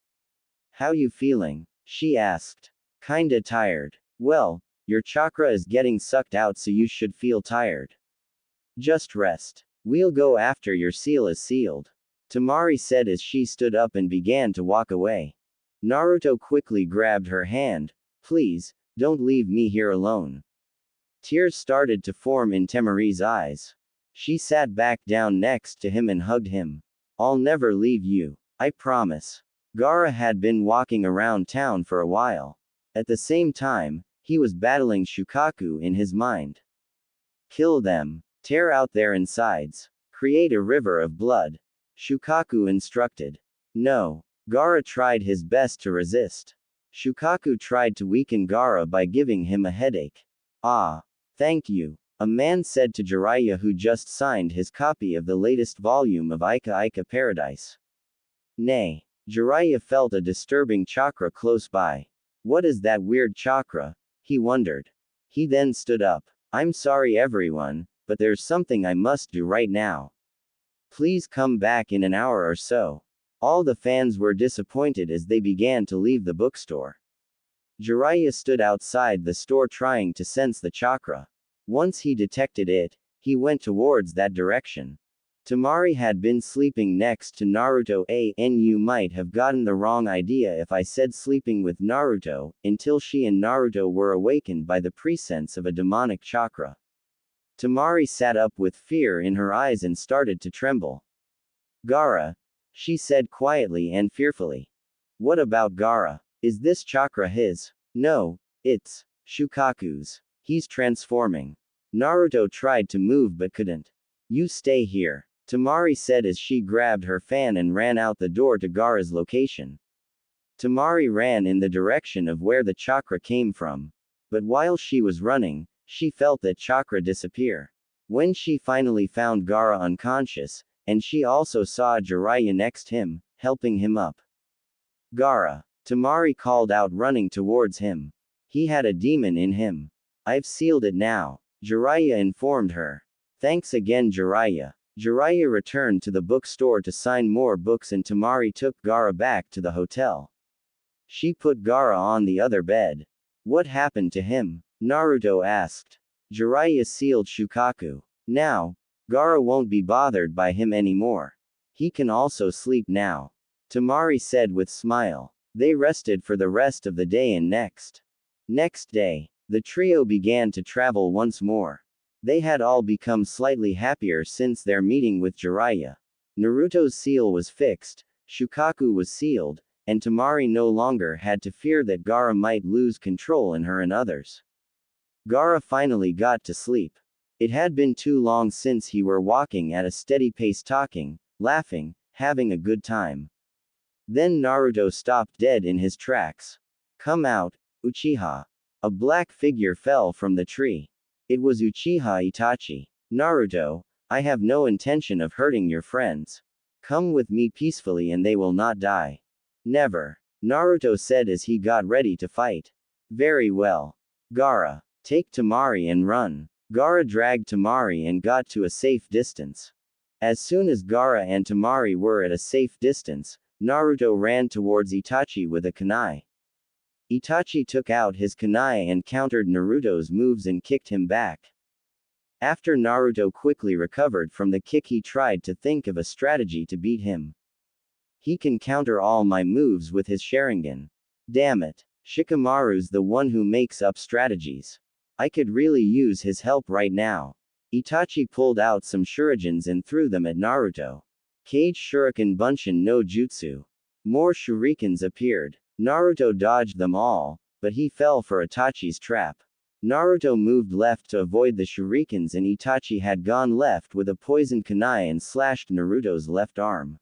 How you feeling? She asked. Kinda tired. Well, your chakra is getting sucked out so you should feel tired. Just rest. We'll go after your seal is sealed. Temari said as she stood up and began to walk away. Naruto quickly grabbed her hand. Please, don't leave me here alone. Tears started to form in Temari's eyes. She sat back down next to him and hugged him. I'll never leave you. I promise. Gaara had been walking around town for a while. At the same time, he was battling Shukaku in his mind. Kill them. Tear out their insides. Create a river of blood. Shukaku instructed. No. Gaara tried his best to resist. Shukaku tried to weaken Gaara by giving him a headache. Ah. Thank you. A man said to Jiraiya who just signed his copy of the latest volume of Ika Ika Paradise. Nay. Jiraiya felt a disturbing chakra close by. What is that weird chakra? He wondered. He then stood up. I'm sorry everyone, but there's something I must do right now. Please come back in an hour or so. All the fans were disappointed as they began to leave the bookstore. Jiraiya stood outside the store trying to sense the chakra. Once he detected it, he went towards that direction. Temari had been sleeping next to Naruto. And you might have gotten the wrong idea if I said sleeping with Naruto, until she and Naruto were awakened by the presence of a demonic chakra. Temari sat up with fear in her eyes and started to tremble. Gaara, she said quietly and fearfully. What about Gaara? Is this chakra his? No, it's Shukaku's. He's transforming. Naruto tried to move but couldn't. You stay here, Temari said as she grabbed her fan and ran out the door to Gaara's location. Temari ran in the direction of where the chakra came from. But while she was running, she felt that chakra disappear. When she finally found Gaara unconscious, and she also saw Jiraiya next him, helping him up. Gaara, Temari called out running towards him. He had a demon in him. I've sealed it now, Jiraiya informed her. Thanks again, Jiraiya. Jiraiya returned to the bookstore to sign more books and Temari took Gaara back to the hotel. She put Gaara on the other bed. What happened to him? Naruto asked. Jiraiya sealed Shukaku. Now, Gaara won't be bothered by him anymore. He can also sleep now. Temari said with smile. They rested for the rest of the day and Next day, the trio began to travel once more. They had all become slightly happier since their meeting with Jiraiya. Naruto's seal was fixed, Shukaku was sealed, and Temari no longer had to fear that Gaara might lose control in her and others. Gaara finally got to sleep. It had been too long since he were walking at a steady pace talking, laughing, having a good time. Then Naruto stopped dead in his tracks. Come out, Uchiha. A black figure fell from the tree. It was Uchiha Itachi. Naruto, I have no intention of hurting your friends. Come with me peacefully and they will not die. Never. Naruto said as he got ready to fight. Very well. Gaara, take Temari and run. Gaara dragged Temari and got to a safe distance. As soon as Gaara and Temari were at a safe distance, Naruto ran towards Itachi with a kunai. Itachi took out his kunai and countered Naruto's moves and kicked him back. After Naruto quickly recovered from the kick, he tried to think of a strategy to beat him. He can counter all my moves with his Sharingan. Damn it. Shikamaru's the one who makes up strategies. I could really use his help right now. Itachi pulled out some shurikens and threw them at Naruto. Cage Shuriken Bunshin no Jutsu. More shurikens appeared. Naruto dodged them all, but he fell for Itachi's trap. Naruto moved left to avoid the shurikens and Itachi had gone left with a poisoned kunai and slashed Naruto's left arm.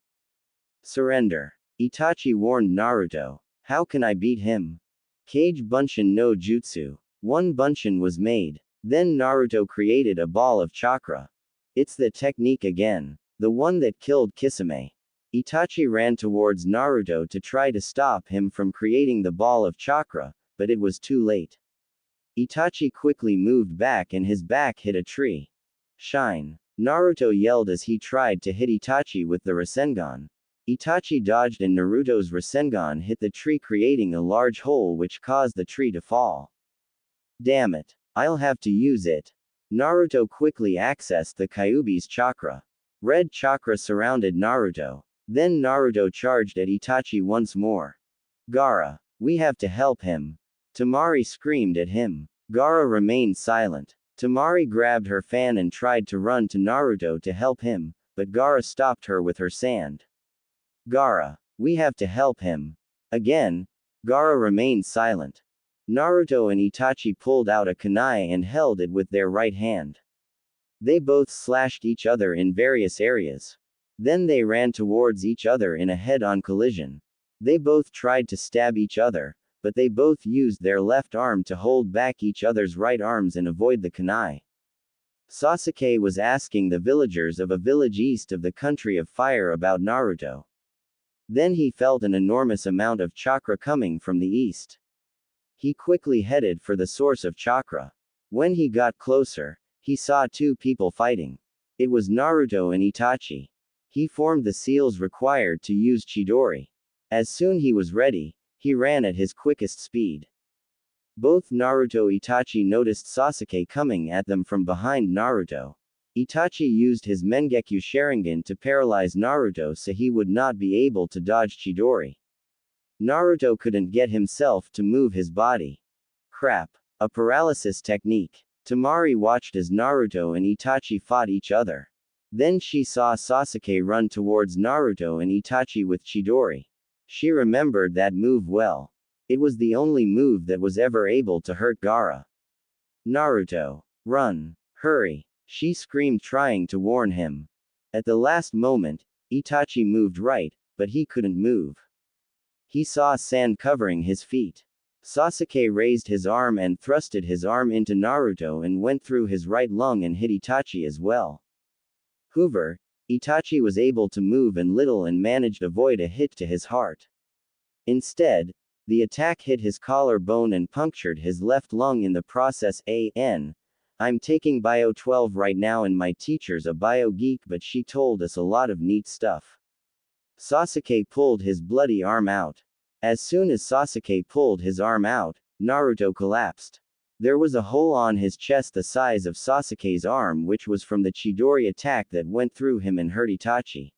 Surrender. Itachi warned Naruto. How can I beat him? Cage Bunshin no Jutsu. One Bunshin was made. Then Naruto created a ball of chakra. It's the technique again. The one that killed Kisame. Itachi ran towards Naruto to try to stop him from creating the ball of chakra, but it was too late. Itachi quickly moved back and his back hit a tree. Shine. Naruto yelled as he tried to hit Itachi with the Rasengan. Itachi dodged and Naruto's Rasengan hit the tree, creating a large hole which caused the tree to fall. Damn it. I'll have to use it. Naruto quickly accessed the Kyuubi's chakra. Red chakra surrounded Naruto. Then Naruto charged at Itachi once more. Gaara, we have to help him. Temari screamed at him. Gaara remained silent. Temari grabbed her fan and tried to run to Naruto to help him, but Gaara stopped her with her sand. Gaara, we have to help him. Again, Gaara remained silent. Naruto and Itachi pulled out a kunai and held it with their right hand. They both slashed each other in various areas. Then they ran towards each other in a head-on collision. They both tried to stab each other, but they both used their left arm to hold back each other's right arms and avoid the kunai. Sasuke was asking the villagers of a village east of the country of fire about Naruto. Then he felt an enormous amount of chakra coming from the east. He quickly headed for the source of chakra. When he got closer, he saw two people fighting. It was Naruto and Itachi. He formed the seals required to use Chidori. As soon he was ready, he ran at his quickest speed. Both Naruto and Itachi noticed Sasuke coming at them from behind Naruto. Itachi used his Mengekyo Sharingan to paralyze Naruto so he would not be able to dodge Chidori. Naruto couldn't get himself to move his body. Crap. A paralysis technique. Temari watched as Naruto and Itachi fought each other. Then she saw Sasuke run towards Naruto and Itachi with Chidori. She remembered that move well. It was the only move that was ever able to hurt Gaara. Naruto. Run. Hurry. She screamed, trying to warn him. At the last moment, Itachi moved right, but he couldn't move. He saw sand covering his feet. Sasuke raised his arm and thrusted his arm into Naruto and went through his right lung and hit Itachi as well. However, Itachi was able to move and little and managed to avoid a hit to his heart. Instead, the attack hit his collarbone and punctured his left lung in the process. I'm taking Bio 12 right now and my teacher's a bio geek, but she told us a lot of neat stuff. Sasuke pulled his bloody arm out. As soon as Sasuke pulled his arm out, Naruto collapsed. There was a hole on his chest the size of Sasuke's arm, which was from the Chidori attack that went through him and hurt Itachi.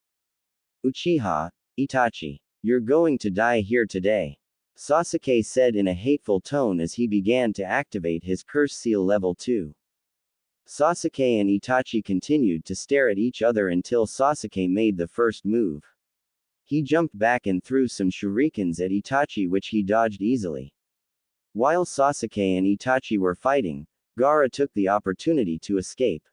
Uchiha, Itachi. You're going to die here today. Sasuke said in a hateful tone as he began to activate his curse seal level 2. Sasuke and Itachi continued to stare at each other until Sasuke made the first move. He jumped back and threw some shurikens at Itachi which he dodged easily. While Sasuke and Itachi were fighting, Gaara took the opportunity to escape.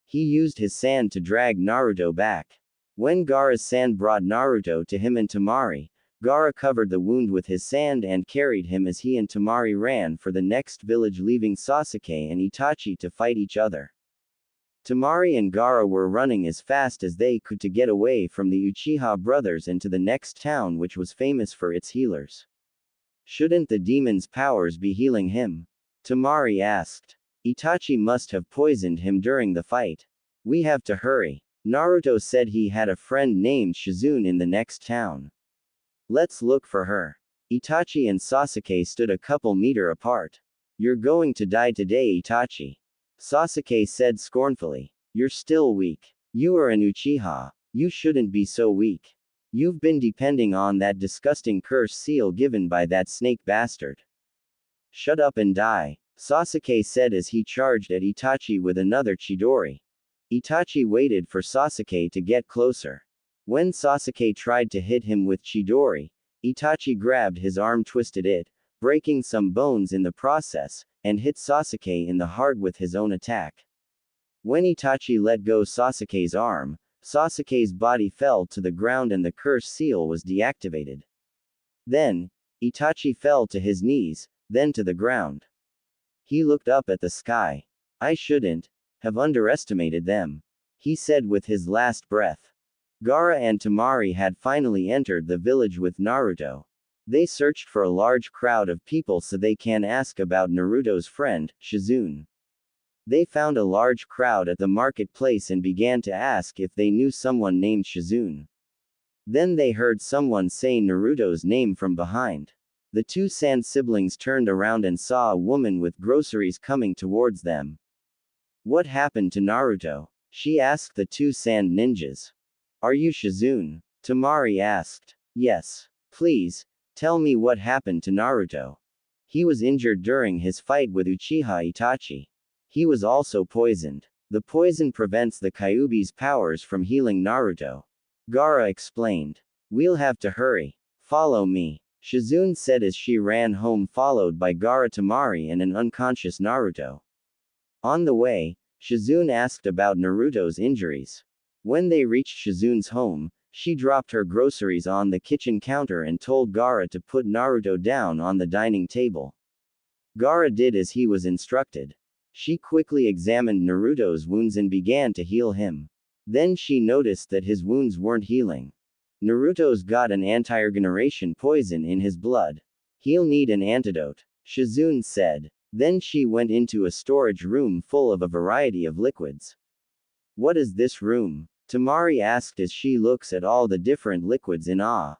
He used his sand to drag Naruto back. When Gaara's sand brought Naruto to him and Temari, Gaara covered the wound with his sand and carried him as he and Temari ran for the next village, leaving Sasuke and Itachi to fight each other. Temari and Gaara were running as fast as they could to get away from the Uchiha brothers and to the next town which was famous for its healers. Shouldn't the demon's powers be healing him? Temari asked. Itachi must have poisoned him during the fight. We have to hurry. Naruto said he had a friend named Shizune in the next town. Let's look for her. Itachi and Sasuke stood a couple meters apart. You're going to die today, Itachi. Sasuke said scornfully. You're still weak. You are an Uchiha. You shouldn't be so weak. You've been depending on that disgusting curse seal given by that snake bastard. Shut up and die, Sasuke said as he charged at Itachi with another Chidori. Itachi waited for Sasuke to get closer. When Sasuke tried to hit him with Chidori, Itachi grabbed his arm, twisted it, breaking some bones in the process, and hit Sasuke in the heart with his own attack. When Itachi let go Sasuke's arm, Sasuke's body fell to the ground and the curse seal was deactivated. Then, Itachi fell to his knees, then to the ground. He looked up at the sky. I shouldn't have underestimated them, he said with his last breath. Gaara and Temari had finally entered the village with Naruto. They searched for a large crowd of people so they can ask about Naruto's friend, Shizune. They found a large crowd at the marketplace and began to ask if they knew someone named Shizune. Then they heard someone say Naruto's name from behind. The two Sand siblings turned around and saw a woman with groceries coming towards them. What happened to Naruto? She asked the two Sand ninjas. Are you Shizune? Temari asked. Yes. Please, tell me what happened to Naruto. He was injured during his fight with Uchiha Itachi. He was also poisoned. The poison prevents the Kyuubi's powers from healing Naruto. Gaara explained. We'll have to hurry. Follow me, Shizune said as she ran home followed by Gaara, Temari and an unconscious Naruto. On the way, Shizune asked about Naruto's injuries. When they reached Shizune's home, she dropped her groceries on the kitchen counter and told Gaara to put Naruto down on the dining table. Gaara did as he was instructed. She quickly examined Naruto's wounds and began to heal him. Then she noticed that his wounds weren't healing. Naruto's got an anti-regeneration poison in his blood. He'll need an antidote, Shizune said. Then she went into a storage room full of a variety of liquids. What is this room? Temari asked as she looks at all the different liquids in awe.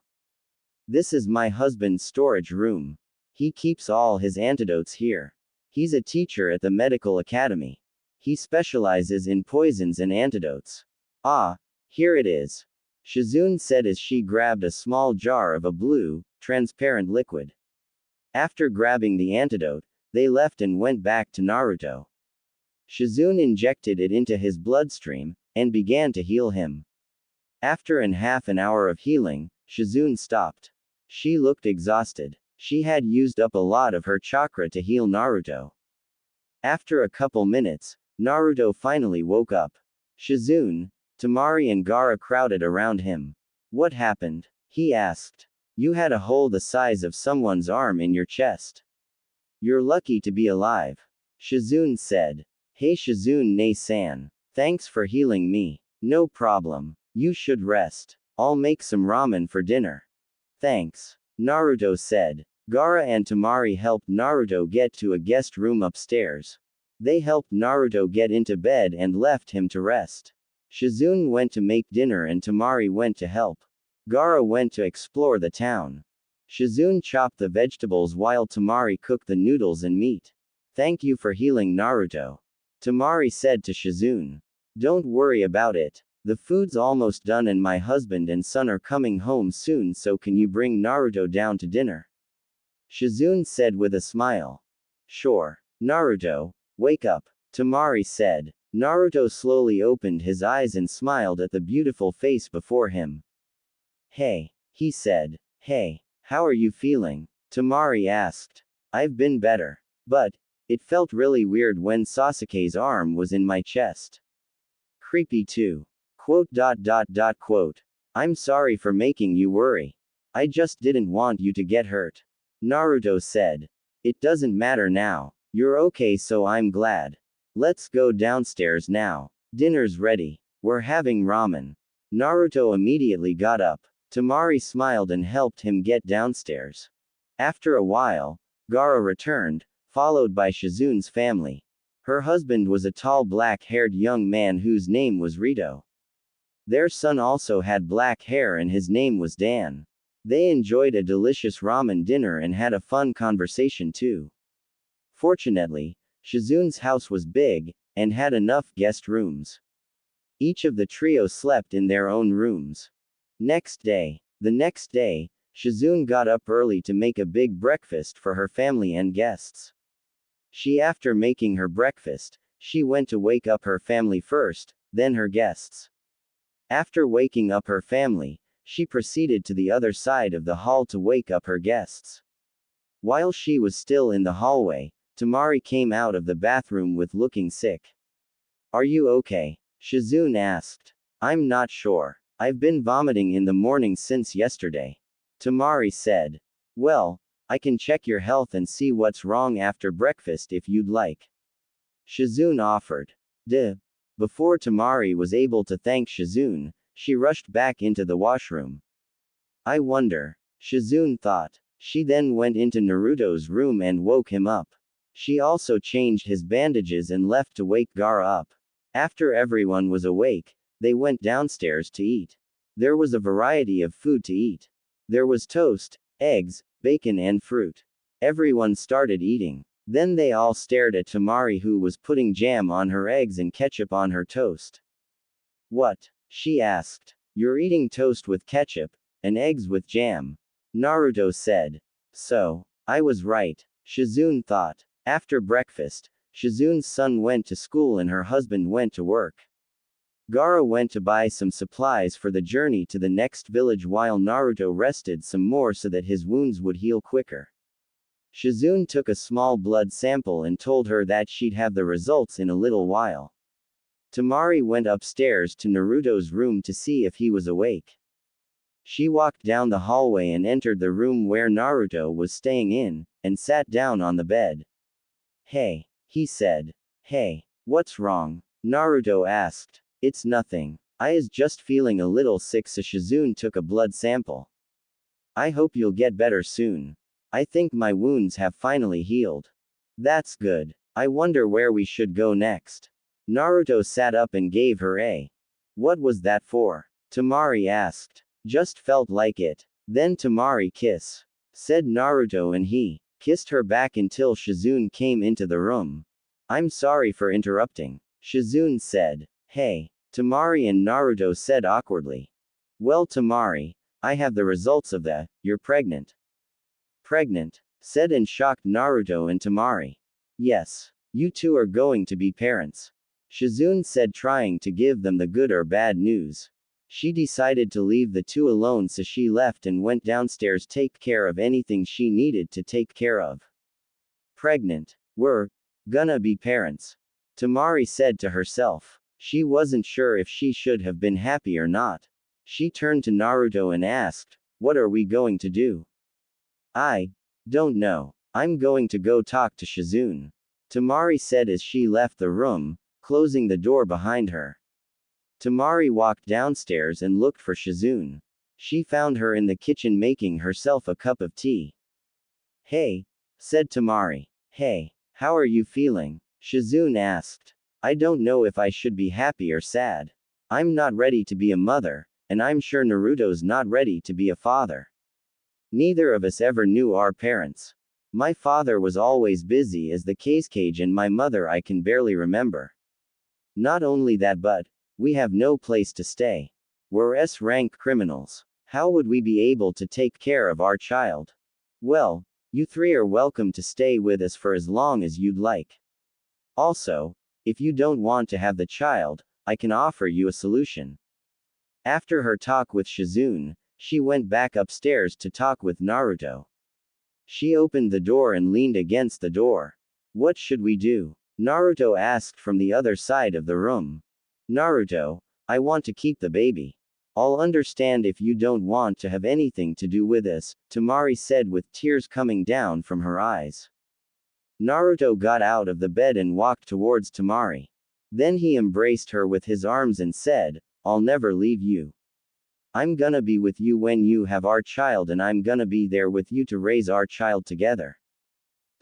This is my husband's storage room. He keeps all his antidotes here. He's a teacher at the medical academy. He specializes in poisons and antidotes. Ah, here it is, Shizune said as she grabbed a small jar of a blue, transparent liquid. After grabbing the antidote, they left and went back to Naruto. Shizune injected it into his bloodstream, and began to heal him. After half an hour of healing, Shizune stopped. She looked exhausted. She had used up a lot of her chakra to heal Naruto. After a couple minutes, Naruto finally woke up. Shizune, Temari and Gaara crowded around him. What happened? He asked. You had a hole the size of someone's arm in your chest. You're lucky to be alive, Shizune said. Hey Shizune-san. Thanks for healing me. No problem. You should rest. I'll make some ramen for dinner. Thanks, Naruto said. Gaara and Temari helped Naruto get to a guest room upstairs. They helped Naruto get into bed and left him to rest. Shizune went to make dinner and Temari went to help. Gaara went to explore the town. Shizune chopped the vegetables while Temari cooked the noodles and meat. Thank you for healing Naruto, Temari said to Shizune. Don't worry about it. The food's almost done and my husband and son are coming home soon, so can you bring Naruto down to dinner? Shizune said with a smile. Sure. Naruto, wake up, Temari said. Naruto slowly opened his eyes and smiled at the beautiful face before him. Hey, he said. Hey, how are you feeling? Temari asked. I've been better. But, it felt really weird when Sasuke's arm was in my chest. Creepy too. Quote. I'm sorry for making you worry. I just didn't want you to get hurt. Naruto said. It doesn't matter now. You're okay, so I'm glad. Let's go downstairs now. Dinner's ready. We're having ramen. Naruto immediately got up. Temari smiled and helped him get downstairs. After a while, Gaara returned, followed by Shizune's family. Her husband was a tall black-haired young man whose name was Rito. Their son also had black hair and his name was Dan. They enjoyed a delicious ramen dinner and had a fun conversation too. Fortunately, Shizune's house was big, and had enough guest rooms. Each of the trio slept in their own rooms. The next day, Shizune got up early to make a big breakfast for her family and guests. After making her breakfast, she went to wake up her family first, then her guests. After waking up her family, she proceeded to the other side of the hall to wake up her guests. While she was still in the hallway, Temari came out of the bathroom with looking sick. Are you okay? Shizune asked. I'm not sure. I've been vomiting in the morning since yesterday. Temari said. Well, I can check your health and see what's wrong after breakfast if you'd like. Shizune offered. Before Temari was able to thank Shizune, she rushed back into the washroom. I wonder, Shizune thought. She then went into Naruto's room and woke him up. She also changed his bandages and left to wake Gaara up. After everyone was awake, they went downstairs to eat. There was a variety of food to eat. There was toast, eggs, bacon and fruit. Everyone started eating. Then they all stared at Temari, who was putting jam on her eggs and ketchup on her toast. What? She asked. You're eating toast with ketchup, and eggs with jam. Naruto said. So, I was right, Shizune thought. After breakfast, Shizune's son went to school and her husband went to work. Gaara went to buy some supplies for the journey to the next village while Naruto rested some more so that his wounds would heal quicker. Shizune took a small blood sample and told her that she'd have the results in a little while. Temari went upstairs to Naruto's room to see if he was awake. She walked down the hallway and entered the room where Naruto was staying in, and sat down on the bed. Hey, he said. Hey, what's wrong? Naruto asked. It's nothing. I is just feeling a little sick, so Shizune took a blood sample. I hope you'll get better soon. I think my wounds have finally healed. That's good. I wonder where we should go next. Naruto sat up and gave her a. What was that for? Temari asked. Just felt like it. Then Temari kiss. Said Naruto and he kissed her back until Shizune came into the room. I'm sorry for interrupting. Shizune said. Hey. Temari and Naruto said awkwardly. Well, Temari, I have the results of the, you're pregnant. Pregnant? Said and shocked Naruto and Temari. Yes. You two are going to be parents. Shizune said, trying to give them the good or bad news. She decided to leave the two alone, so she left and went downstairs to take care of anything she needed to take care of. Pregnant. We're gonna be parents. Temari said to herself. She wasn't sure if she should have been happy or not. She turned to Naruto and asked, what are we going to do? I don't know. I'm going to go talk to Shizune. Temari said as she left the room, closing the door behind her. Temari walked downstairs and looked for Shizune. She found her in the kitchen making herself a cup of tea. Hey, said Temari. Hey, how are you feeling? Shizune asked. I don't know if I should be happy or sad. I'm not ready to be a mother, and I'm sure Naruto's not ready to be a father. Neither of us ever knew our parents. My father was always busy as the cage and my mother I can barely remember. Not only that, but we have no place to stay. We're S-rank criminals. How would we be able to take care of our child? Well, You three are welcome to stay with us for as long as you'd like. Also, if you don't want to have the child, I can offer you a solution. After her talk with Shizune, she went back upstairs to talk with Naruto. She opened the door and leaned against the door. What should we do? Naruto asked from the other side of the room. Naruto, I want to keep the baby. I'll understand if you don't want to have anything to do with us, Temari said with tears coming down from her eyes. Naruto got out of the bed and walked towards Temari. Then he embraced her with his arms and said, I'll never leave you. I'm gonna be with you when you have our child and I'm gonna be there with you to raise our child together.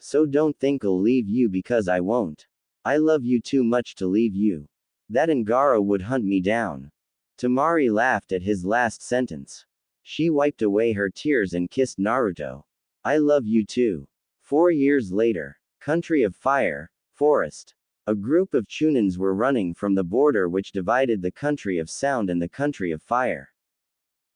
So don't think I'll leave you because I won't. I love you too much to leave you. That and Gaara would hunt me down. Temari laughed at his last sentence. She wiped away her tears and kissed Naruto. I love you too. 4 years later. Country of Fire, Forest. A group of Chunins were running from the border which divided the country of Sound and the country of Fire.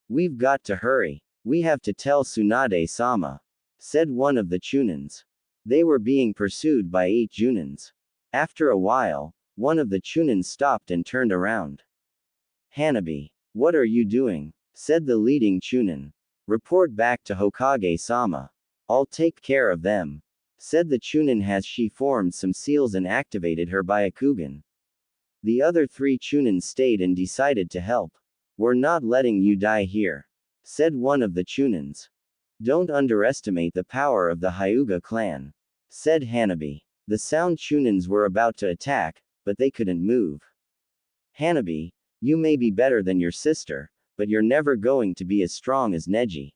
We've got to hurry. We have to tell Tsunade-sama, said one of the Chunins. They were being pursued by 8 Junins. After a while, one of the Chunins stopped and turned around. Hanabi, what are you doing? Said the leading Chunin. Report back to Hokage-sama. I'll take care of them, said the Chunin as she formed some seals and activated her Byakugan. The other 3 Chunins stayed and decided to help. We're not letting you die here, said one of the Chunins. Don't underestimate the power of the Hyuga clan, said Hanabi. The Sound Chunins were about to attack, but they couldn't move. Hanabi, you may be better than your sister, but you're never going to be as strong as Neji.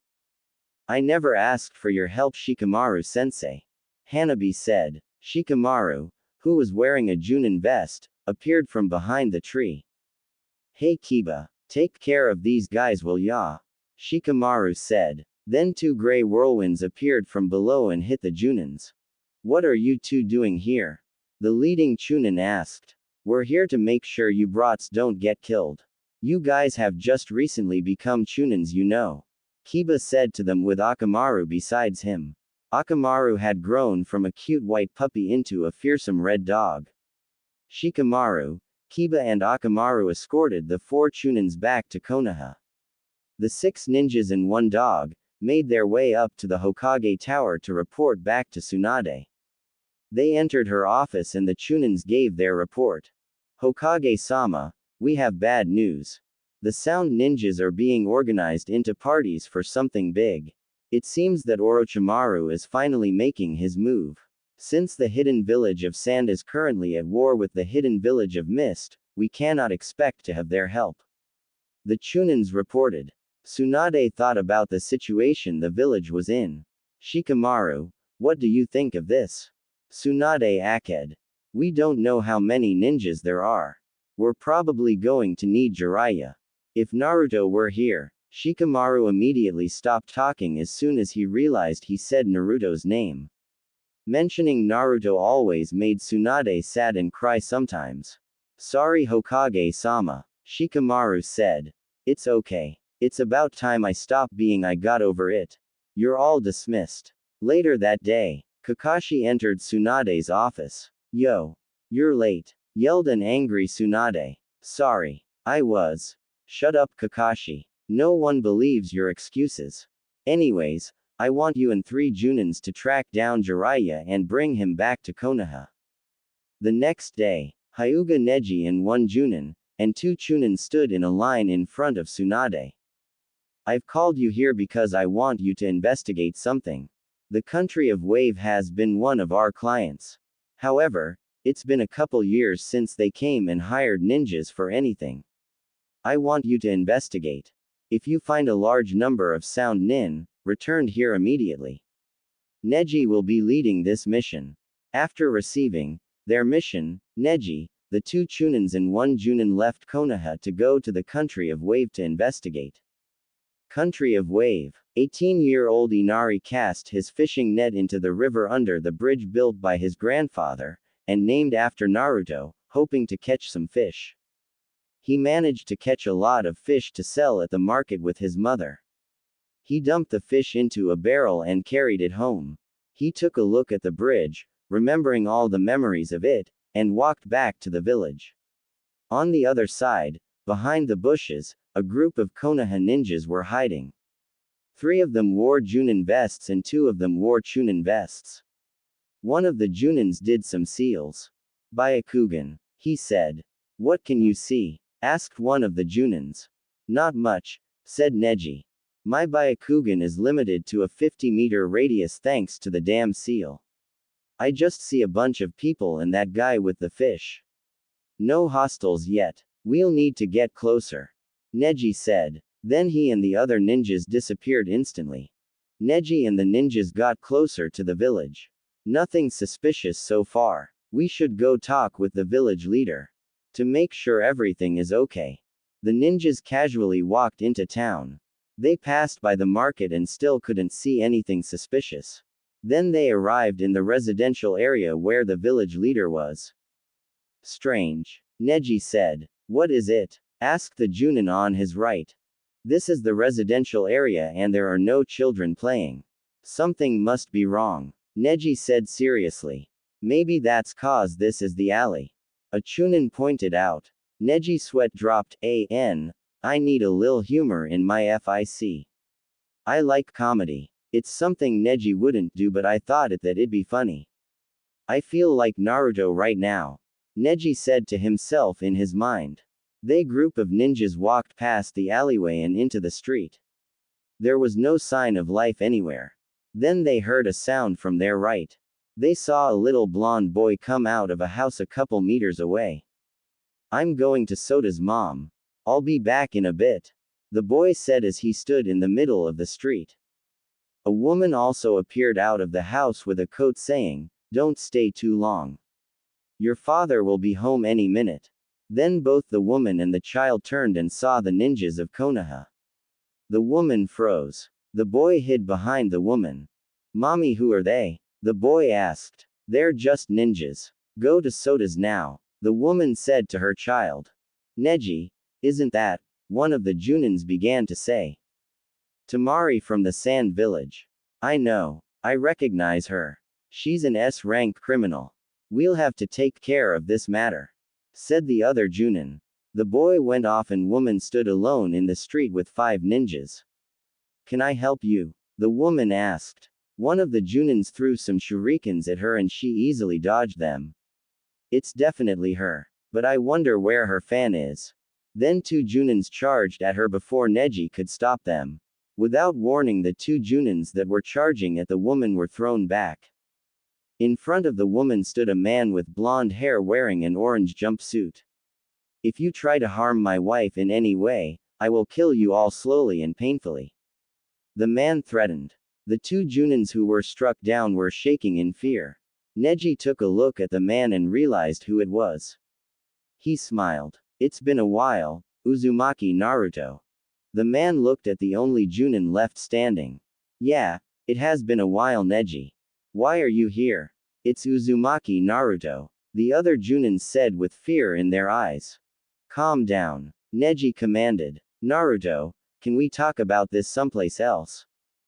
I never asked for your help, Shikamaru-sensei, Hanabi said. Shikamaru, who was wearing a Junin vest, appeared from behind the tree. Hey Kiba, take care of these guys will ya? Shikamaru said. Then 2 gray whirlwinds appeared from below and hit the Junins. What are you 2 doing here? The leading Chunin asked. We're here to make sure you brats don't get killed. You guys have just recently become Chunins, you know. Kiba said to them with Akamaru besides him. Akamaru had grown from a cute white puppy into a fearsome red dog. Shikamaru, Kiba and Akamaru escorted the 4 Chunins back to Konoha. The 6 ninjas and 1 dog made their way up to the Hokage Tower to report back to Tsunade. They entered her office and the Chunins gave their report. Hokage-sama, we have bad news. The Sound Ninjas are being organized into parties for something big. It seems that Orochimaru is finally making his move. Since the hidden village of Sand is currently at war with the hidden village of Mist, we cannot expect to have their help. The Chunins reported. Tsunade thought about the situation the village was in. Shikamaru, what do you think of this? Tsunade aked. We don't know how many ninjas there are. We're probably going to need Jiraiya. If Naruto were here, Shikamaru immediately stopped talking as soon as he realized he said Naruto's name. Mentioning Naruto always made Tsunade sad and cry sometimes. Sorry Hokage-sama, Shikamaru said. It's okay. It's about time I stopped being I got over it. You're all dismissed. Later that day, Kakashi entered Tsunade's office. Yo. You're late, yelled an angry Tsunade. Sorry. I was. Shut up Kakashi. No one believes your excuses. Anyways, I want you and 3 Junins to track down Jiraiya and bring him back to Konoha. The next day, Hyuga Neji and 1 Junin, and 2 Chunin stood in a line in front of Tsunade. I've called you here because I want you to investigate something. The country of Wave has been one of our clients. However, it's been a couple years since they came and hired ninjas for anything. I want you to investigate. If you find a large number of Sound Nin, return here immediately. Neji will be leading this mission. After receiving their mission, Neji, the 2 Chunins and 1 Junin left Konoha to go to the country of Wave to investigate. Country of Wave. 18-year-old Inari cast his fishing net into the river under the bridge built by his grandfather, and named after Naruto, hoping to catch some fish. He managed to catch a lot of fish to sell at the market with his mother. He dumped the fish into a barrel and carried it home. He took a look at the bridge, remembering all the memories of it, and walked back to the village. On the other side, behind the bushes, a group of Konoha ninjas were hiding. 3 of them wore Junin vests and 2 of them wore Chunin vests. One of the Junins did some seals. Byakugan, he said. What can you see? Asked one of the Junins. Not much, said Neji. My Byakugan is limited to a 50-meter radius thanks to the damn seal. I just see a bunch of people and that guy with the fish. No hostiles yet. We'll need to get closer. Neji said. Then he and the other ninjas disappeared instantly. Neji and the ninjas got closer to the village. Nothing suspicious so far. We should go talk with the village leader. To make sure everything is okay. The ninjas casually walked into town. They passed by the market and still couldn't see anything suspicious. Then they arrived in the residential area where the village leader was. Strange. Neji said. What is it? Asked the Junin on his right. This is the residential area and there are no children playing. Something must be wrong. Neji said seriously. Maybe that's cause this is the alley. A Chunin pointed out. Neji's sweat dropped. I need a lil humor in my FIC. I like comedy. It's something Neji wouldn't do but I thought it'd be funny. I feel like Naruto right now. Neji said to himself in his mind. They group of ninjas walked past the alleyway and into the street. There was no sign of life anywhere. Then they heard a sound from their right. They saw a little blonde boy come out of a house a couple meters away. I'm going to Soda's mom. I'll be back in a bit. The boy said as he stood in the middle of the street. A woman also appeared out of the house with a coat saying, "Don't stay too long. Your father will be home any minute." Then both the woman and the child turned and saw the ninjas of Konoha. The woman froze. The boy hid behind the woman. Mommy, who are they? The boy asked. They're just ninjas. Go to Soda's now, the woman said to her child. Neji, isn't that? One of the Junins began to say. Temari from the Sand Village. I know. I recognize her. She's an S-rank criminal. We'll have to take care of this matter, said the other Junin. The boy went off and woman stood alone in the street with 5 ninjas. Can I help you? The woman asked. One of the Junins threw some shurikens at her and she easily dodged them. It's definitely her. But I wonder where her fan is. Then 2 Junins charged at her before Neji could stop them. Without warning, the 2 Junins that were charging at the woman were thrown back. In front of the woman stood a man with blonde hair wearing an orange jumpsuit. If you try to harm my wife in any way, I will kill you all slowly and painfully. The man threatened. The 2 Junins who were struck down were shaking in fear. Neji took a look at the man and realized who it was. He smiled. It's been a while, Uzumaki Naruto. The man looked at the only Junin left standing. Yeah, it has been a while, Neji. Why are you here? It's Uzumaki Naruto, the other Junins said with fear in their eyes. Calm down, Neji commanded. Naruto, can we talk about this someplace else?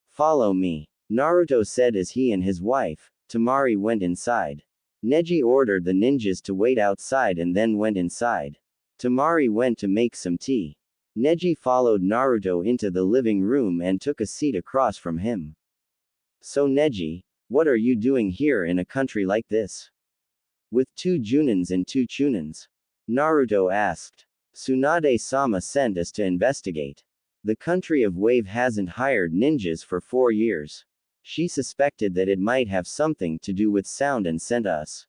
Follow me, Naruto said as he and his wife, Temari, went inside. Neji ordered the ninjas to wait outside and then went inside. Temari went to make some tea. Neji followed Naruto into the living room and took a seat across from him. So Neji, what are you doing here in a country like this? With 2 Junins and 2 Chunins? Naruto asked. Tsunade-sama sent us to investigate. The country of Wave hasn't hired ninjas for 4 years. She suspected that it might have something to do with sound and sent us.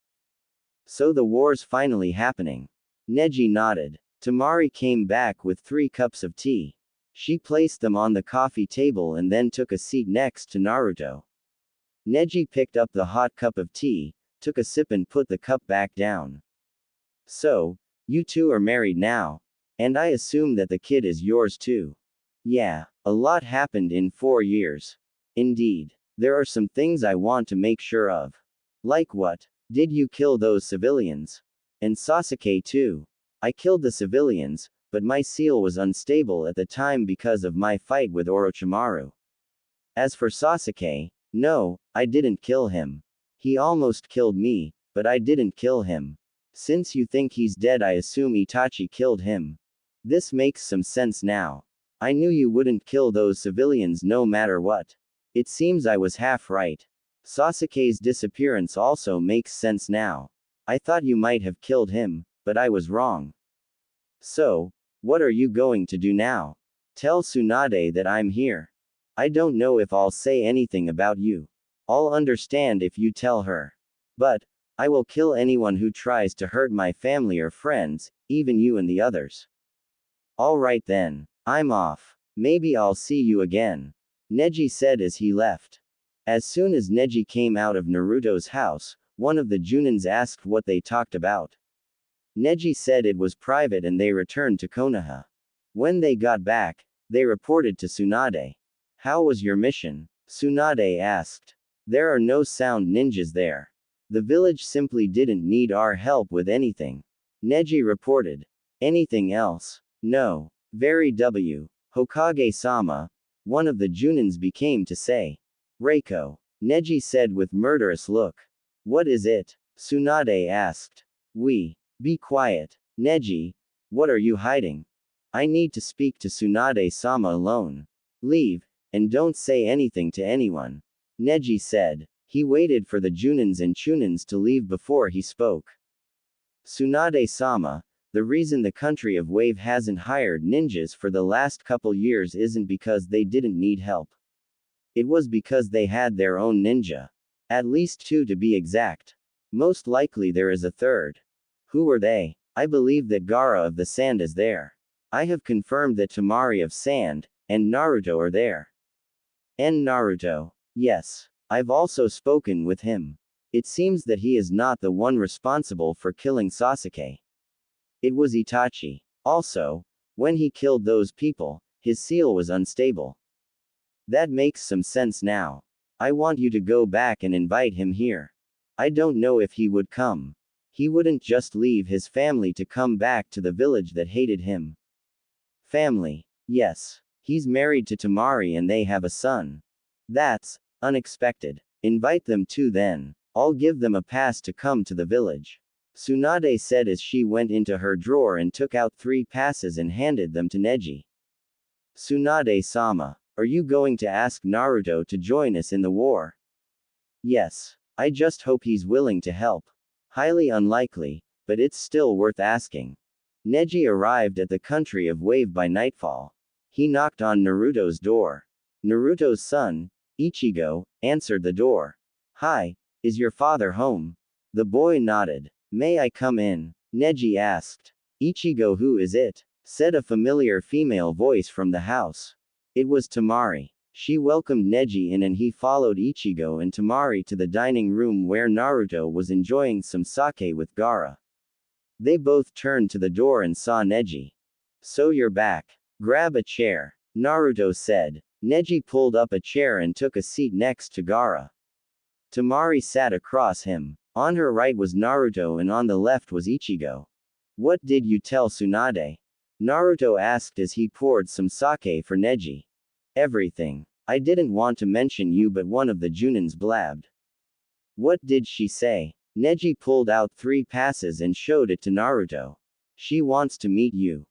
So the war's finally happening. Neji nodded. Temari came back with 3 cups of tea. She placed them on the coffee table and then took a seat next to Naruto. Neji picked up the hot cup of tea, took a sip and put the cup back down. So, you 2 are married now? And I assume that the kid is yours too. Yeah, a lot happened in 4 years. Indeed. There are some things I want to make sure of. Like what? Did you kill those civilians? And Sasuke too. I killed the civilians, but my seal was unstable at the time because of my fight with Orochimaru. As for Sasuke, No, I didn't kill him. He almost killed me, but I didn't kill him. Since you think he's dead, I assume Itachi killed him. This makes some sense now. I knew you wouldn't kill those civilians no matter what. It seems I was half right. Sasuke's disappearance also makes sense now. I thought you might have killed him, but I was wrong. So, what are you going to do now? Tell Tsunade that I'm here. I don't know if I'll say anything about you. I'll understand if you tell her. But, I will kill anyone who tries to hurt my family or friends, even you and the others. Alright then. I'm off. Maybe I'll see you again. Neji said as he left. As soon as Neji came out of Naruto's house, one of the Junins asked what they talked about. Neji said it was private and they returned to Konoha. When they got back, they reported to Tsunade. How was your mission? Tsunade asked. There are no sound ninjas there. The village simply didn't need our help with anything. Neji reported. Anything else? No. Very W. Hokage-sama, one of the Junins became to say. Reiko. Neji said with murderous look. What is it? Tsunade asked. Be quiet. Neji. What are you hiding? I need to speak to Tsunade-sama alone. Leave, and don't say anything to anyone. Neji said. He waited for the Junins and Chunins to leave before he spoke. Tsunade-sama, the reason the country of Wave hasn't hired ninjas for the last couple years isn't because they didn't need help. It was because they had their own ninja. At least 2 to be exact. Most likely there is a third. Who are they? I believe that Gaara of the Sand is there. I have confirmed that Temari of Sand, and Naruto are there. And Naruto. Yes. I've also spoken with him. It seems that he is not the one responsible for killing Sasuke. It was Itachi. Also, when he killed those people, his seal was unstable. That makes some sense now. I want you to go back and invite him here. I don't know if he would come. He wouldn't just leave his family to come back to the village that hated him. Family. Yes. He's married to Temari and they have a son. That's unexpected. Invite them too then. I'll give them a pass to come to the village. Tsunade said as she went into her drawer and took out 3 passes and handed them to Neji. Tsunade-sama, are you going to ask Naruto to join us in the war? Yes. I just hope he's willing to help. Highly unlikely, but it's still worth asking. Neji arrived at the country of Wave by nightfall. He knocked on Naruto's door. Naruto's son, Ichigo, answered the door. Hi, is your father home? The boy nodded. May I come in? Neji asked. Ichigo, who is it? Said a familiar female voice from the house. It was Temari. She welcomed Neji in and he followed Ichigo and Temari to the dining room where Naruto was enjoying some sake with Gaara. They both turned to the door and saw Neji. So you're back. Grab a chair. Naruto said. Neji pulled up a chair and took a seat next to Gaara. Temari sat across him. On her right was Naruto and on the left was Ichigo. What did you tell Tsunade? Naruto asked as he poured some sake for Neji. Everything. I didn't want to mention you, but one of the Junins blabbed. What did she say? Neji pulled out 3 passes and showed it to Naruto. She wants to meet you.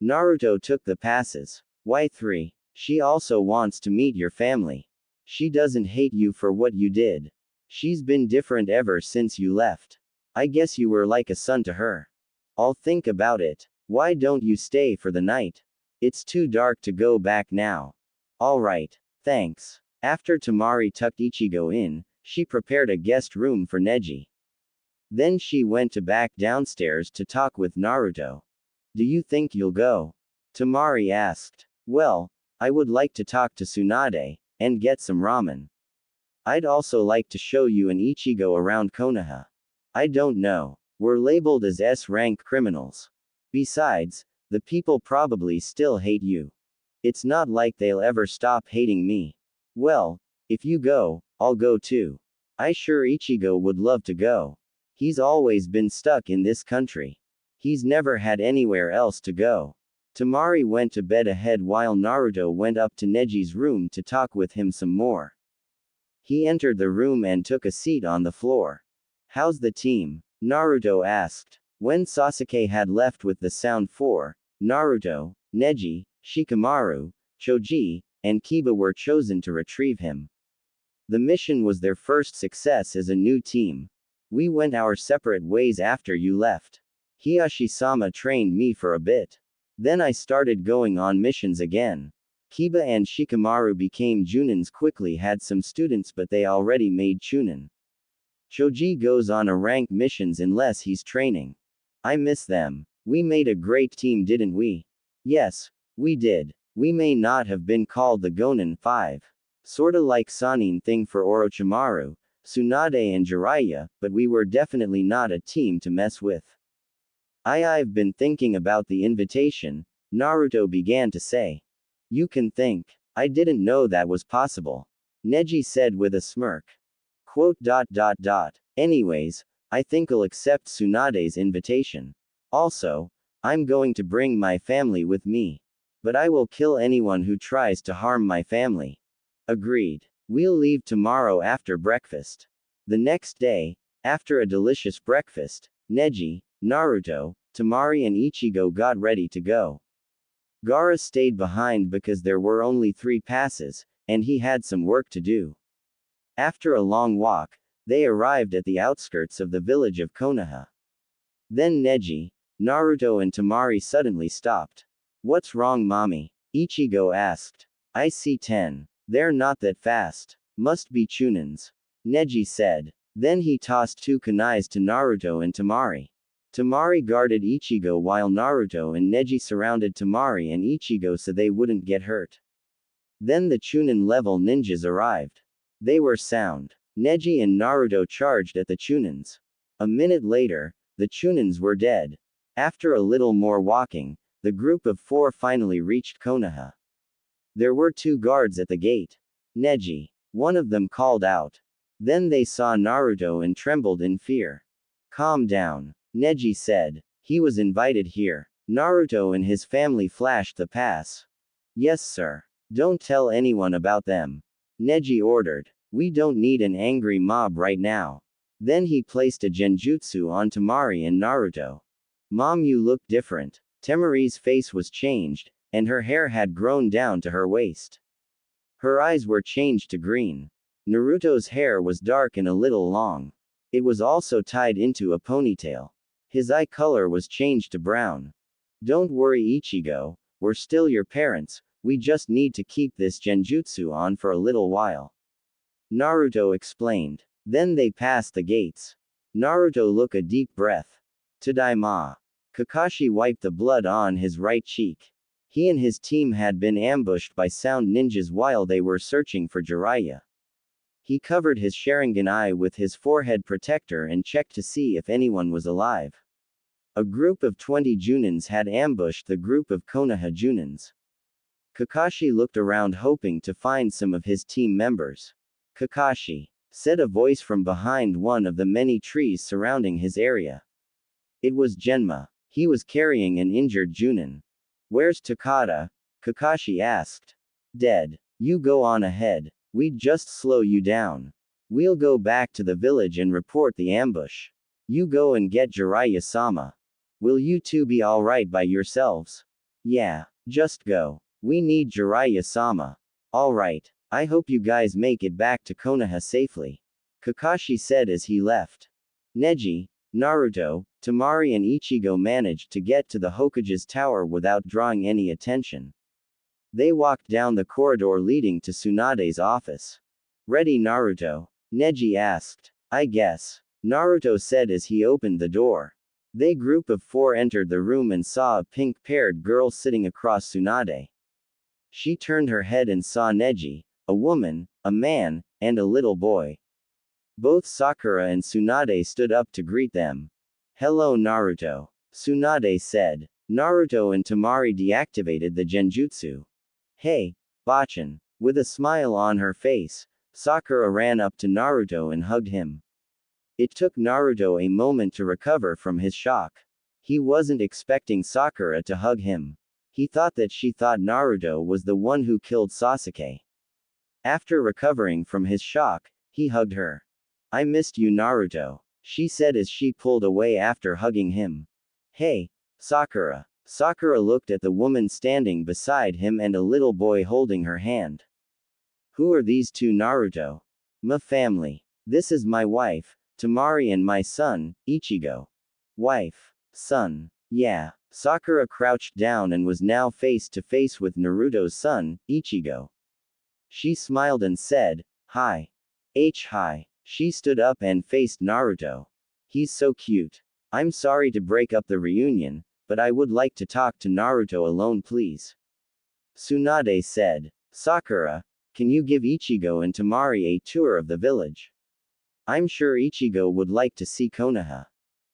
Naruto took the passes. Why 3? She also wants to meet your family. She doesn't hate you for what you did. She's been different ever since you left. I guess you were like a son to her. I'll think about it. Why don't you stay for the night? It's too dark to go back now. Alright. Thanks. After Temari tucked Ichigo in, she prepared a guest room for Neji. Then she went back downstairs to talk with Naruto. Do you think you'll go? Temari asked. Well, I would like to talk to Tsunade, and get some ramen. I'd also like to show you and Ichigo around Konoha. I don't know. We're labeled as S-rank criminals. Besides, the people probably still hate you. It's not like they'll ever stop hating me. Well, if you go, I'll go too. I sure Ichigo would love to go. He's always been stuck in this country. He's never had anywhere else to go. Temari went to bed ahead while Naruto went up to Neji's room to talk with him some more. He entered the room and took a seat on the floor. How's the team? Naruto asked. When Sasuke had left with the Sound 4, Naruto, Neji, Shikamaru, Choji, and Kiba were chosen to retrieve him. The mission was their first success as a new team. We went our separate ways after you left. Hiyashi-sama trained me for a bit. Then I started going on missions again. Kiba and Shikamaru became Junins quickly, had some students but they already made Chunin. Choji goes on a rank missions unless he's training. I miss them. We made a great team, didn't we? Yes, we did. We may not have been called the Gonin 5. Sorta like Sanin thing for Orochimaru, Tsunade and Jiraiya, but we were definitely not a team to mess with. I've been thinking about the invitation, Naruto began to say. You can think. I didn't know that was possible. Neji said with a smirk. Quote. Anyways, I think I'll accept Tsunade's invitation. Also, I'm going to bring my family with me. But I will kill anyone who tries to harm my family. Agreed. We'll leave tomorrow after breakfast. The next day, after a delicious breakfast, Neji, Naruto, Temari and Ichigo got ready to go. Gaara stayed behind because there were only 3 passes, and he had some work to do. After a long walk, they arrived at the outskirts of the village of Konoha. Then Neji, Naruto and Temari suddenly stopped. What's wrong, mommy? Ichigo asked. I see 10. They're not that fast. Must be Chunins. Neji said. Then he tossed 2 kunais to Naruto and Temari. Temari guarded Ichigo while Naruto and Neji surrounded Temari and Ichigo so they wouldn't get hurt. Then the Chunin level ninjas arrived. They were sound. Neji and Naruto charged at the Chunins. A minute later, the Chunins were dead. After a little more walking, the group of 4 finally reached Konoha. There were 2 guards at the gate. Neji. One of them called out. Then they saw Naruto and trembled in fear. Calm down. Neji said. He was invited here. Naruto and his family flashed the pass. Yes, sir. Don't tell anyone about them. Neji ordered. We don't need an angry mob right now. Then he placed a genjutsu on Temari and Naruto. Mom, you look different. Temari's face was changed, and her hair had grown down to her waist. Her eyes were changed to green. Naruto's hair was dark and a little long. It was also tied into a ponytail. His eye color was changed to brown. Don't worry, Ichigo, we're still your parents, we just need to keep this genjutsu on for a little while. Naruto explained. Then they passed the gates. Naruto took a deep breath. Tadaima. Kakashi wiped the blood on his right cheek. He and his team had been ambushed by sound ninjas while they were searching for Jiraiya. He covered his Sharingan eye with his forehead protector and checked to see if anyone was alive. A group of 20 Junins had ambushed the group of Konoha Junins. Kakashi looked around hoping to find some of his team members. Kakashi, said a voice from behind one of the many trees surrounding his area. It was Genma. He was carrying an injured Junin. Where's Takada? Kakashi asked. Dead. You go on ahead. We'd just slow you down. We'll go back to the village and report the ambush. You go and get Jiraiya-sama. Will you two be alright by yourselves? Yeah, just go. We need Jiraiya-sama. Alright. I hope you guys make it back to Konoha safely. Kakashi said as he left. Neji, Naruto, Temari and Ichigo managed to get to the Hokage's tower without drawing any attention. They walked down the corridor leading to Tsunade's office. Ready, Naruto? Neji asked. I guess. Naruto said as he opened the door. They group of 4 entered the room and saw a pink-haired girl sitting across Tsunade. She turned her head and saw Neji, a woman, a man, and a little boy. Both Sakura and Tsunade stood up to greet them. Hello, Naruto. Tsunade said. Naruto and Temari deactivated the genjutsu. Hey, Bachan. With a smile on her face, Sakura ran up to Naruto and hugged him. It took Naruto a moment to recover from his shock. He wasn't expecting Sakura to hug him. He thought that she thought Naruto was the one who killed Sasuke. After recovering from his shock, he hugged her. I missed you, Naruto, she said as she pulled away after hugging him. Hey, Sakura. Sakura looked at the woman standing beside him and a little boy holding her hand. Who are these two, Naruto? My family. This is my wife, Temari, and my son, Ichigo. Wife. Son. Yeah. Sakura crouched down and was now face to face with Naruto's son, Ichigo. She smiled and said, Hi. Hi. She stood up and faced Naruto. He's so cute. I'm sorry to break up the reunion, but I would like to talk to Naruto alone, please. Tsunade said. Sakura, can you give Ichigo and Temari a tour of the village? I'm sure Ichigo would like to see Konoha.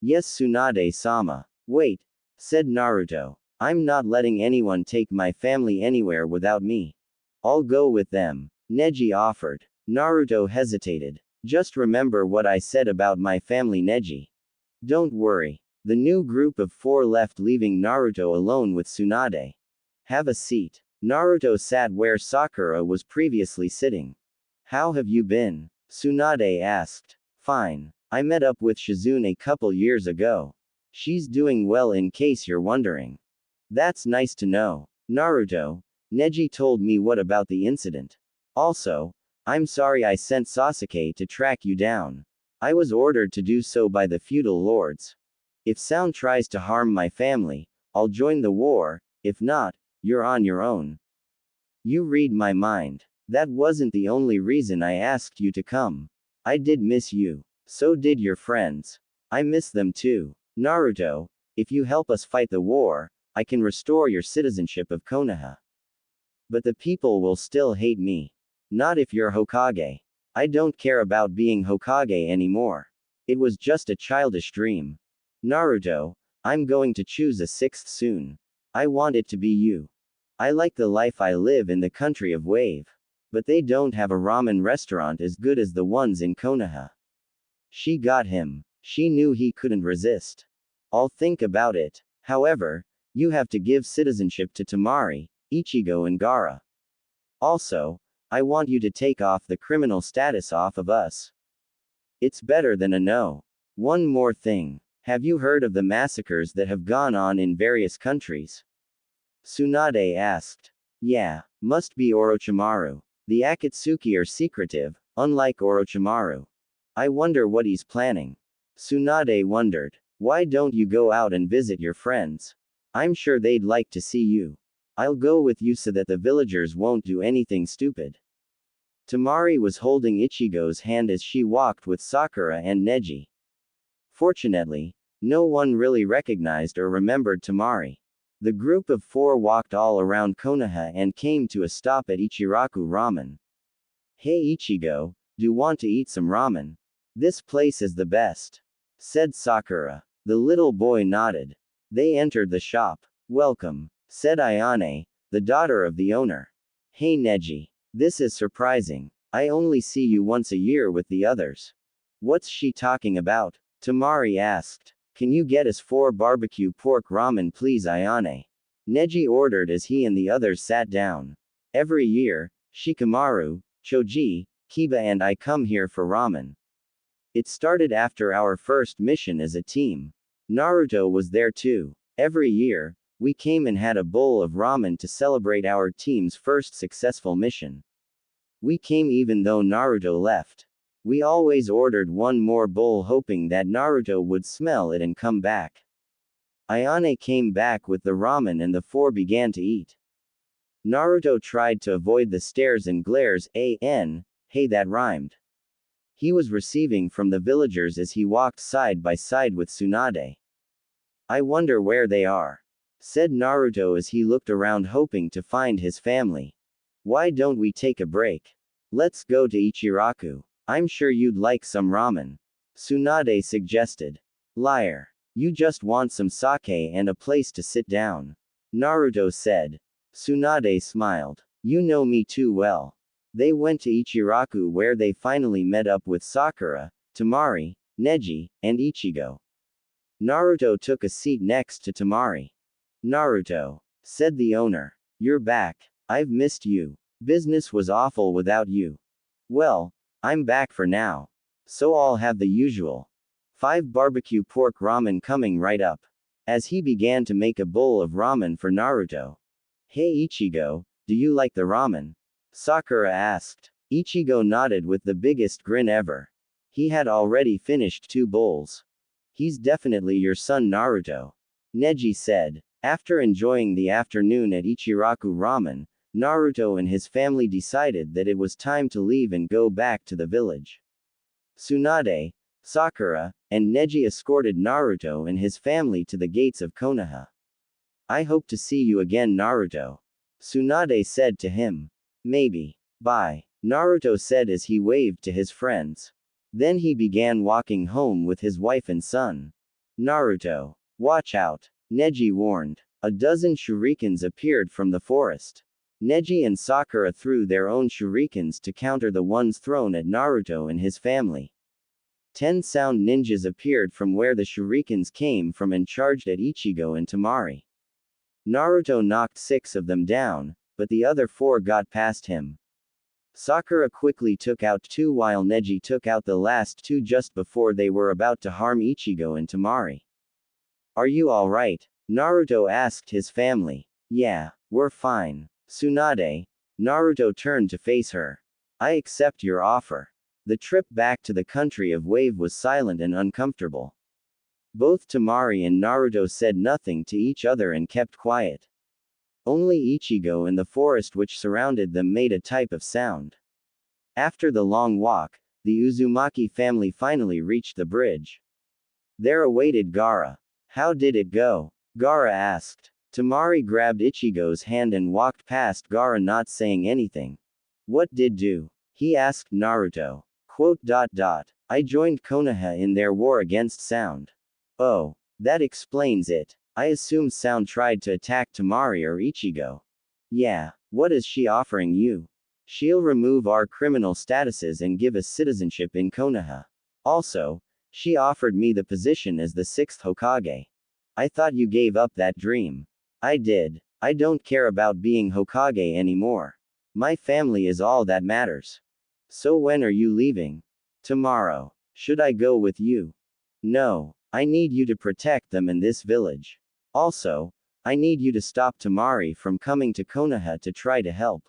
Yes, Tsunade-sama. Wait, said Naruto. I'm not letting anyone take my family anywhere without me. I'll go with them, Neji offered. Naruto hesitated. Just remember what I said about my family, Neji. Don't worry. The new group of 4 left, leaving Naruto alone with Tsunade. Have a seat. Naruto sat where Sakura was previously sitting. How have you been? Tsunade asked. Fine. I met up with Shizune a couple years ago. She's doing well, in case you're wondering. That's nice to know. Naruto, Neji told me what about the incident. Also, I'm sorry I sent Sasuke to track you down. I was ordered to do so by the feudal lords. If Sound tries to harm my family, I'll join the war, if not, you're on your own. You read my mind. That wasn't the only reason I asked you to come. I did miss you. So did your friends. I miss them too. Naruto, if you help us fight the war, I can restore your citizenship of Konoha. But the people will still hate me. Not if you're Hokage. I don't care about being Hokage anymore. It was just a childish dream. Naruto, I'm going to choose a 6th soon. I want it to be you. I like the life I live in the country of Wave. But they don't have a ramen restaurant as good as the ones in Konoha. She got him. She knew he couldn't resist. I'll think about it. However, you have to give citizenship to Temari, Ichigo, and Gaara. Also, I want you to take off the criminal status off of us. It's better than a no. One more thing. Have you heard of the massacres that have gone on in various countries? Tsunade asked. Yeah, must be Orochimaru. The Akatsuki are secretive, unlike Orochimaru. I wonder what he's planning. Tsunade wondered. Why don't you go out and visit your friends? I'm sure they'd like to see you. I'll go with you so that the villagers won't do anything stupid. Temari was holding Ichigo's hand as she walked with Sakura and Neji. Fortunately, no one really recognized or remembered Temari. The group of 4 walked all around Konoha and came to a stop at Ichiraku Ramen. Hey Ichigo, do you want to eat some ramen? This place is the best, said Sakura. The little boy nodded. They entered the shop. Welcome, said Ayane, the daughter of the owner. Hey Neji. This is surprising. I only see you once a year with the others. What's she talking about? Temari asked. Can you get us 4 barbecue pork ramen, please, Ayane? Neji ordered as he and the others sat down. Every year, Shikamaru, Choji, Kiba, and I come here for ramen. It started after our first mission as a team. Naruto was there too. Every year, we came and had a bowl of ramen to celebrate our team's first successful mission. We came even though Naruto left. We always ordered one more bowl hoping that Naruto would smell it and come back. Ayane came back with the ramen and the 4 began to eat. Naruto tried to avoid the stares and glares, hey that rhymed. He was receiving from the villagers as he walked side by side with Tsunade. I wonder where they are, said Naruto as he looked around hoping to find his family. Why don't we take a break? Let's go to Ichiraku. I'm sure you'd like some ramen, Tsunade suggested. Liar. You just want some sake and a place to sit down, Naruto said. Tsunade smiled. You know me too well. They went to Ichiraku where they finally met up with Sakura, Temari, Neji, and Ichigo. Naruto took a seat next to Temari. Naruto, said the owner. You're back. I've missed you. Business was awful without you. Well, I'm back for now. So I'll have the usual 5 barbecue pork ramen coming right up. As he began to make a bowl of ramen for Naruto. Hey Ichigo, do you like the ramen? Sakura asked. Ichigo nodded with the biggest grin ever. He had already finished 2 bowls. He's definitely your son Naruto. Neji said. After enjoying the afternoon at Ichiraku Ramen, Naruto and his family decided that it was time to leave and go back to the village. Tsunade, Sakura, and Neji escorted Naruto and his family to the gates of Konoha. I hope to see you again, Naruto. Tsunade said to him. Maybe. Bye. Naruto said as he waved to his friends. Then he began walking home with his wife and son. Naruto, watch out, Neji warned. A dozen shurikens appeared from the forest. Neji and Sakura threw their own shurikens to counter the ones thrown at Naruto and his family. 10 sound ninjas appeared from where the shurikens came from and charged at Ichigo and Temari. Naruto knocked 6 of them down, but the other 4 got past him. Sakura quickly took out 2 while Neji took out the last 2 just before they were about to harm Ichigo and Temari. Are you alright? Naruto asked his family. Yeah, we're fine. Tsunade. Naruto turned to face her. I accept your offer. The trip back to the country of Wave was silent and uncomfortable. Both Temari and Naruto said nothing to each other and kept quiet. Only Ichigo and the forest which surrounded them made a type of sound. After the long walk, the Uzumaki family finally reached the bridge. There awaited Gaara. How did it go? Gaara asked. Temari grabbed Ichigo's hand and walked past Gaara not saying anything. What did do? He asked Naruto. I joined Konoha in their war against Sound. Oh, that explains it. I assume Sound tried to attack Temari or Ichigo. Yeah, what is she offering you? She'll remove our criminal statuses and give us citizenship in Konoha. Also, she offered me the position as the 6th Hokage. I thought you gave up that dream. I did. I don't care about being Hokage anymore. My family is all that matters. So when are you leaving? Tomorrow. Should I go with you? No. I need you to protect them in this village. Also, I need you to stop Temari from coming to Konoha to try to help.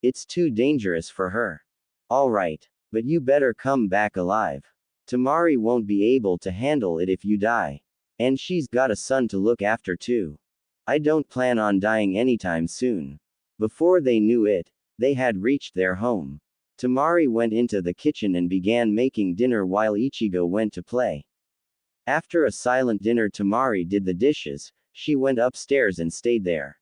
It's too dangerous for her. Alright. But you better come back alive. Temari won't be able to handle it if you die. And she's got a son to look after too. I don't plan on dying anytime soon. Before they knew it, they had reached their home. Temari went into the kitchen and began making dinner while Ichigo went to play. After a silent dinner, Temari did the dishes. She went upstairs and stayed there.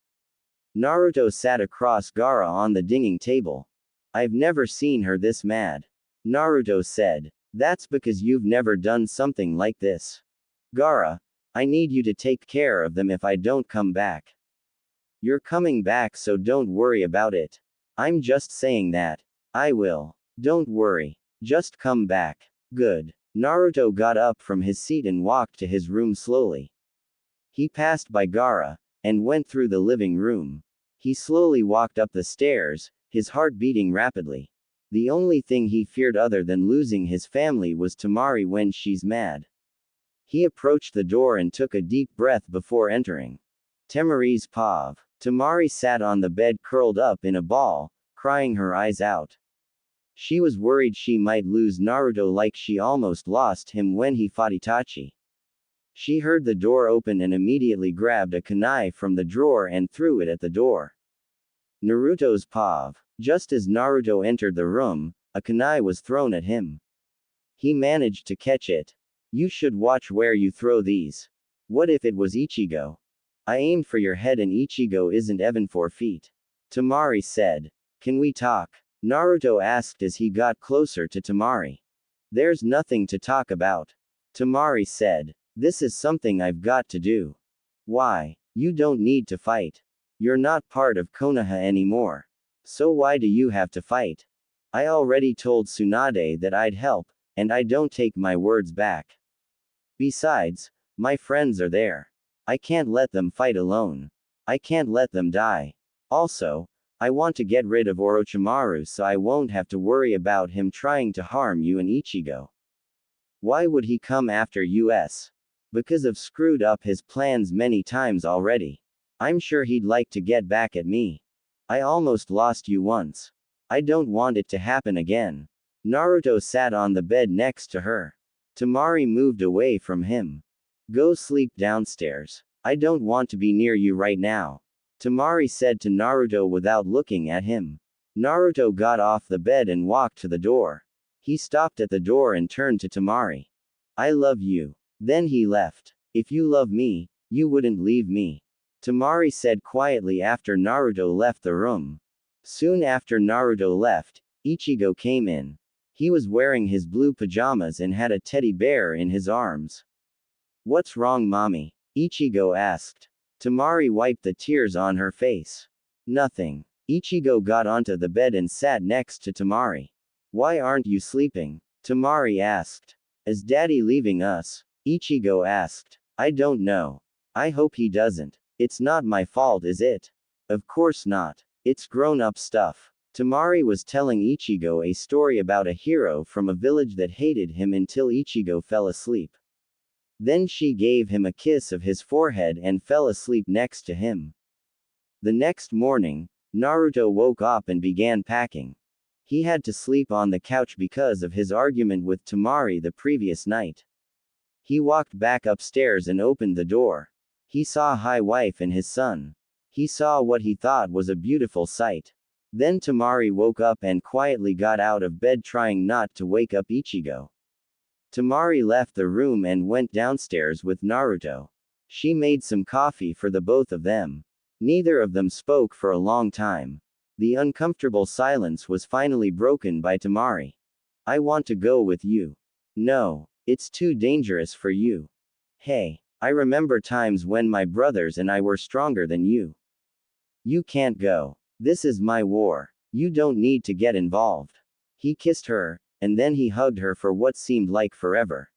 Naruto sat across Gaara on the dining table. I've never seen her this mad. Naruto said. That's because you've never done something like this. Gaara, I need you to take care of them if I don't come back. You're coming back, so don't worry about it. I'm just saying that. I will. Don't worry. Just come back. Good. Naruto got up from his seat and walked to his room slowly. He passed by Gaara, and went through the living room. He slowly walked up the stairs, his heart beating rapidly. The only thing he feared other than losing his family was Temari when she's mad. He approached the door and took a deep breath before entering. Temari's pav. Temari sat on the bed curled up in a ball, crying her eyes out. She was worried she might lose Naruto like she almost lost him when he fought Itachi. She heard the door open and immediately grabbed a kunai from the drawer and threw it at the door. Naruto's pav. Just as Naruto entered the room, a kunai was thrown at him. He managed to catch it. You should watch where you throw these. What if it was Ichigo? I aimed for your head and Ichigo isn't even 4 feet. Temari said. Can we talk? Naruto asked as he got closer to Temari. There's nothing to talk about. Temari said. This is something I've got to do. Why? You don't need to fight. You're not part of Konoha anymore. So why do you have to fight? I already told Tsunade that I'd help, and I don't take my words back. Besides, my friends are there. I can't let them fight alone. I can't let them die. Also, I want to get rid of Orochimaru so I won't have to worry about him trying to harm you and Ichigo. Why would he come after us? Because I've screwed up his plans many times already. I'm sure he'd like to get back at me. I almost lost you once. I don't want it to happen again. Naruto sat on the bed next to her. Temari moved away from him. Go sleep downstairs. I don't want to be near you right now. Temari said to Naruto without looking at him. Naruto got off the bed and walked to the door. He stopped at the door and turned to Temari. I love you. Then he left. If you love me, you wouldn't leave me. Temari said quietly after Naruto left the room. Soon after Naruto left, Ichigo came in. He was wearing his blue pajamas and had a teddy bear in his arms. What's wrong, mommy? Ichigo asked. Temari wiped the tears on her face. Nothing. Ichigo got onto the bed and sat next to Temari. Why aren't you sleeping? Temari asked. Is Daddy leaving us? Ichigo asked. I don't know. I hope he doesn't. It's not my fault, is it? Of course not. It's grown-up stuff. Temari was telling Ichigo a story about a hero from a village that hated him until Ichigo fell asleep. Then she gave him a kiss of his forehead and fell asleep next to him. The next morning, Naruto woke up and began packing. He had to sleep on the couch because of his argument with Temari the previous night. He walked back upstairs and opened the door. He saw his wife and his son. He saw what he thought was a beautiful sight. Then Temari woke up and quietly got out of bed trying not to wake up Ichigo. Temari left the room and went downstairs with Naruto. She made some coffee for the both of them. Neither of them spoke for a long time. The uncomfortable silence was finally broken by Temari. I want to go with you. No, it's too dangerous for you. Hey, I remember times when my brothers and I were stronger than you. You can't go. This is my war. You don't need to get involved. He kissed her, and then he hugged her for what seemed like forever.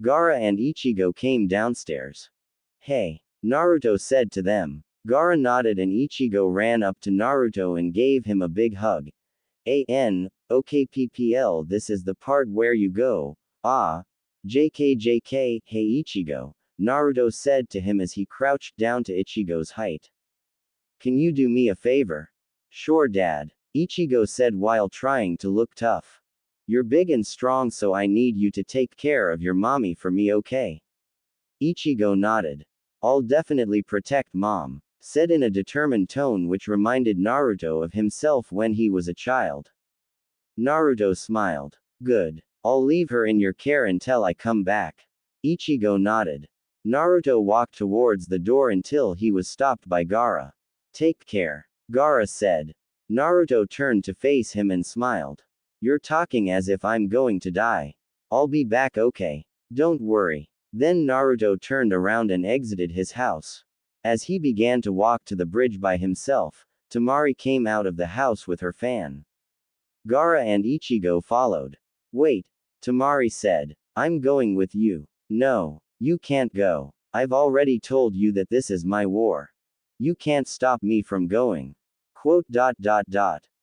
Gaara and Ichigo came downstairs. Hey, Naruto said to them. Gaara nodded and Ichigo ran up to Naruto and gave him a big hug. Okay PPL, this is the part where you go. JK, hey Ichigo, Naruto said to him as he crouched down to Ichigo's height. Can you do me a favor? Sure, Dad, Ichigo said while trying to look tough. You're big and strong, so I need you to take care of your mommy for me, okay? Ichigo nodded. I'll definitely protect Mom, said in a determined tone which reminded Naruto of himself when he was a child. Naruto smiled. Good. I'll leave her in your care until I come back. Ichigo nodded. Naruto walked towards the door until he was stopped by Gaara. Take care, Gaara said. Naruto turned to face him and smiled. You're talking as if I'm going to die. I'll be back, okay? Don't worry. Then Naruto turned around and exited his house. As he began to walk to the bridge by himself, Temari came out of the house with her fan. Gaara and Ichigo followed. Wait, Temari said. I'm going with you. No, you can't go. I've already told you that this is my war. You can't stop me from going.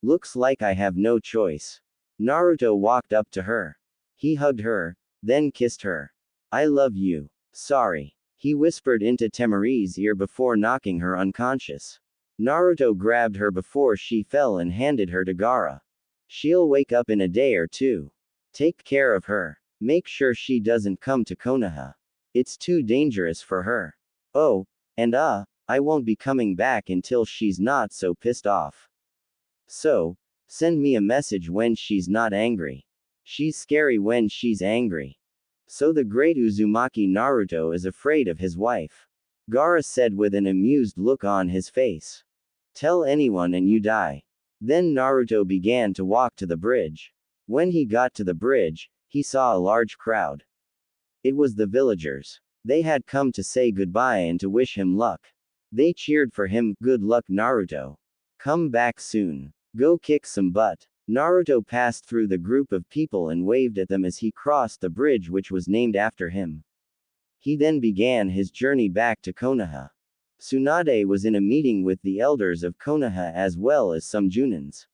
Looks like I have no choice. Naruto walked up to her. He hugged her, then kissed her. I love you. Sorry. He whispered into Temari's ear before knocking her unconscious. Naruto grabbed her before she fell and handed her to Gaara. She'll wake up in a day or two. Take care of her. Make sure she doesn't come to Konoha. It's too dangerous for her. Oh, and I won't be coming back until she's not so pissed off. So, send me a message when she's not angry. She's scary when she's angry. So the great Uzumaki Naruto is afraid of his wife. Gaara said with an amused look on his face. Tell anyone and you die. Then Naruto began to walk to the bridge. When he got to the bridge, he saw a large crowd. It was the villagers. They had come to say goodbye and to wish him luck. They cheered for him. Good luck, Naruto. Come back soon. Go kick some butt. Naruto passed through the group of people and waved at them as he crossed the bridge which was named after him. He then began his journey back to Konoha. Tsunade was in a meeting with the elders of Konoha as well as some Junins.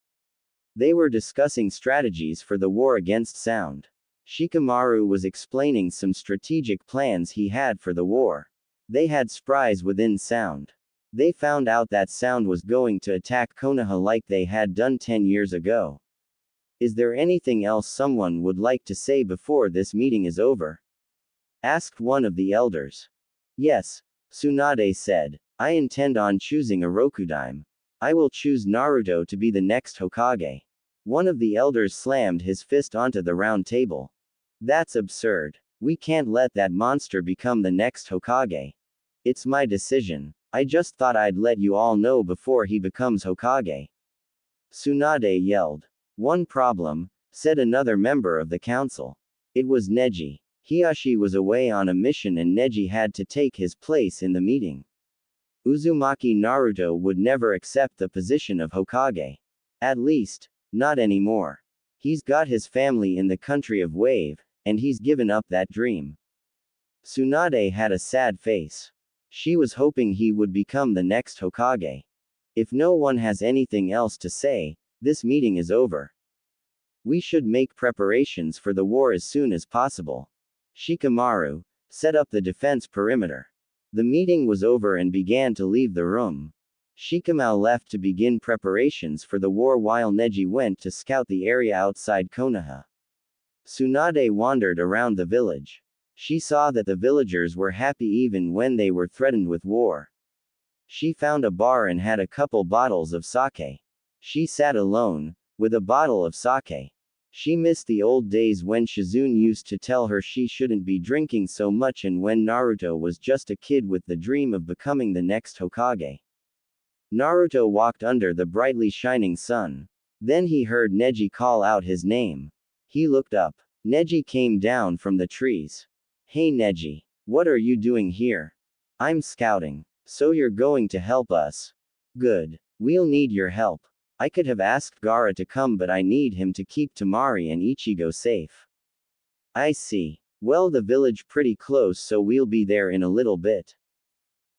They were discussing strategies for the war against sound. Shikamaru was explaining some strategic plans he had for the war. They had spies within sound. They found out that sound was going to attack Konoha like they had done 10 years ago. Is there anything else someone would like to say before this meeting is over? Asked one of the elders. Yes, Tsunade said. I intend on choosing a Rokudime. I will choose Naruto to be the next Hokage. One of the elders slammed his fist onto the round table. That's absurd. We can't let that monster become the next Hokage. It's my decision. I just thought I'd let you all know before he becomes Hokage. Tsunade yelled. One problem, said another member of the council. It was Neji. Hiashi was away on a mission and Neji had to take his place in the meeting. Uzumaki Naruto would never accept the position of Hokage. At least, not anymore. He's got his family in the country of Wave, and he's given up that dream. Tsunade had a sad face. She was hoping he would become the next Hokage. If no one has anything else to say, this meeting is over. We should make preparations for the war as soon as possible. Shikamaru, set up the defense perimeter. The meeting was over and began to leave the room. Shikamaru left to begin preparations for the war while Neji went to scout the area outside Konoha. Tsunade wandered around the village. She saw that the villagers were happy even when they were threatened with war. She found a bar and had a couple bottles of sake. She sat alone, with a bottle of sake. She missed the old days when Shizune used to tell her she shouldn't be drinking so much and when Naruto was just a kid with the dream of becoming the next Hokage. Naruto walked under the brightly shining sun. Then he heard Neji call out his name. He looked up. Neji came down from the trees. Hey Neji. What are you doing here? I'm scouting. So you're going to help us? Good. We'll need your help. I could have asked Gaara to come but I need him to keep Temari and Ichigo safe. I see. Well, the village pretty close so we'll be there in a little bit.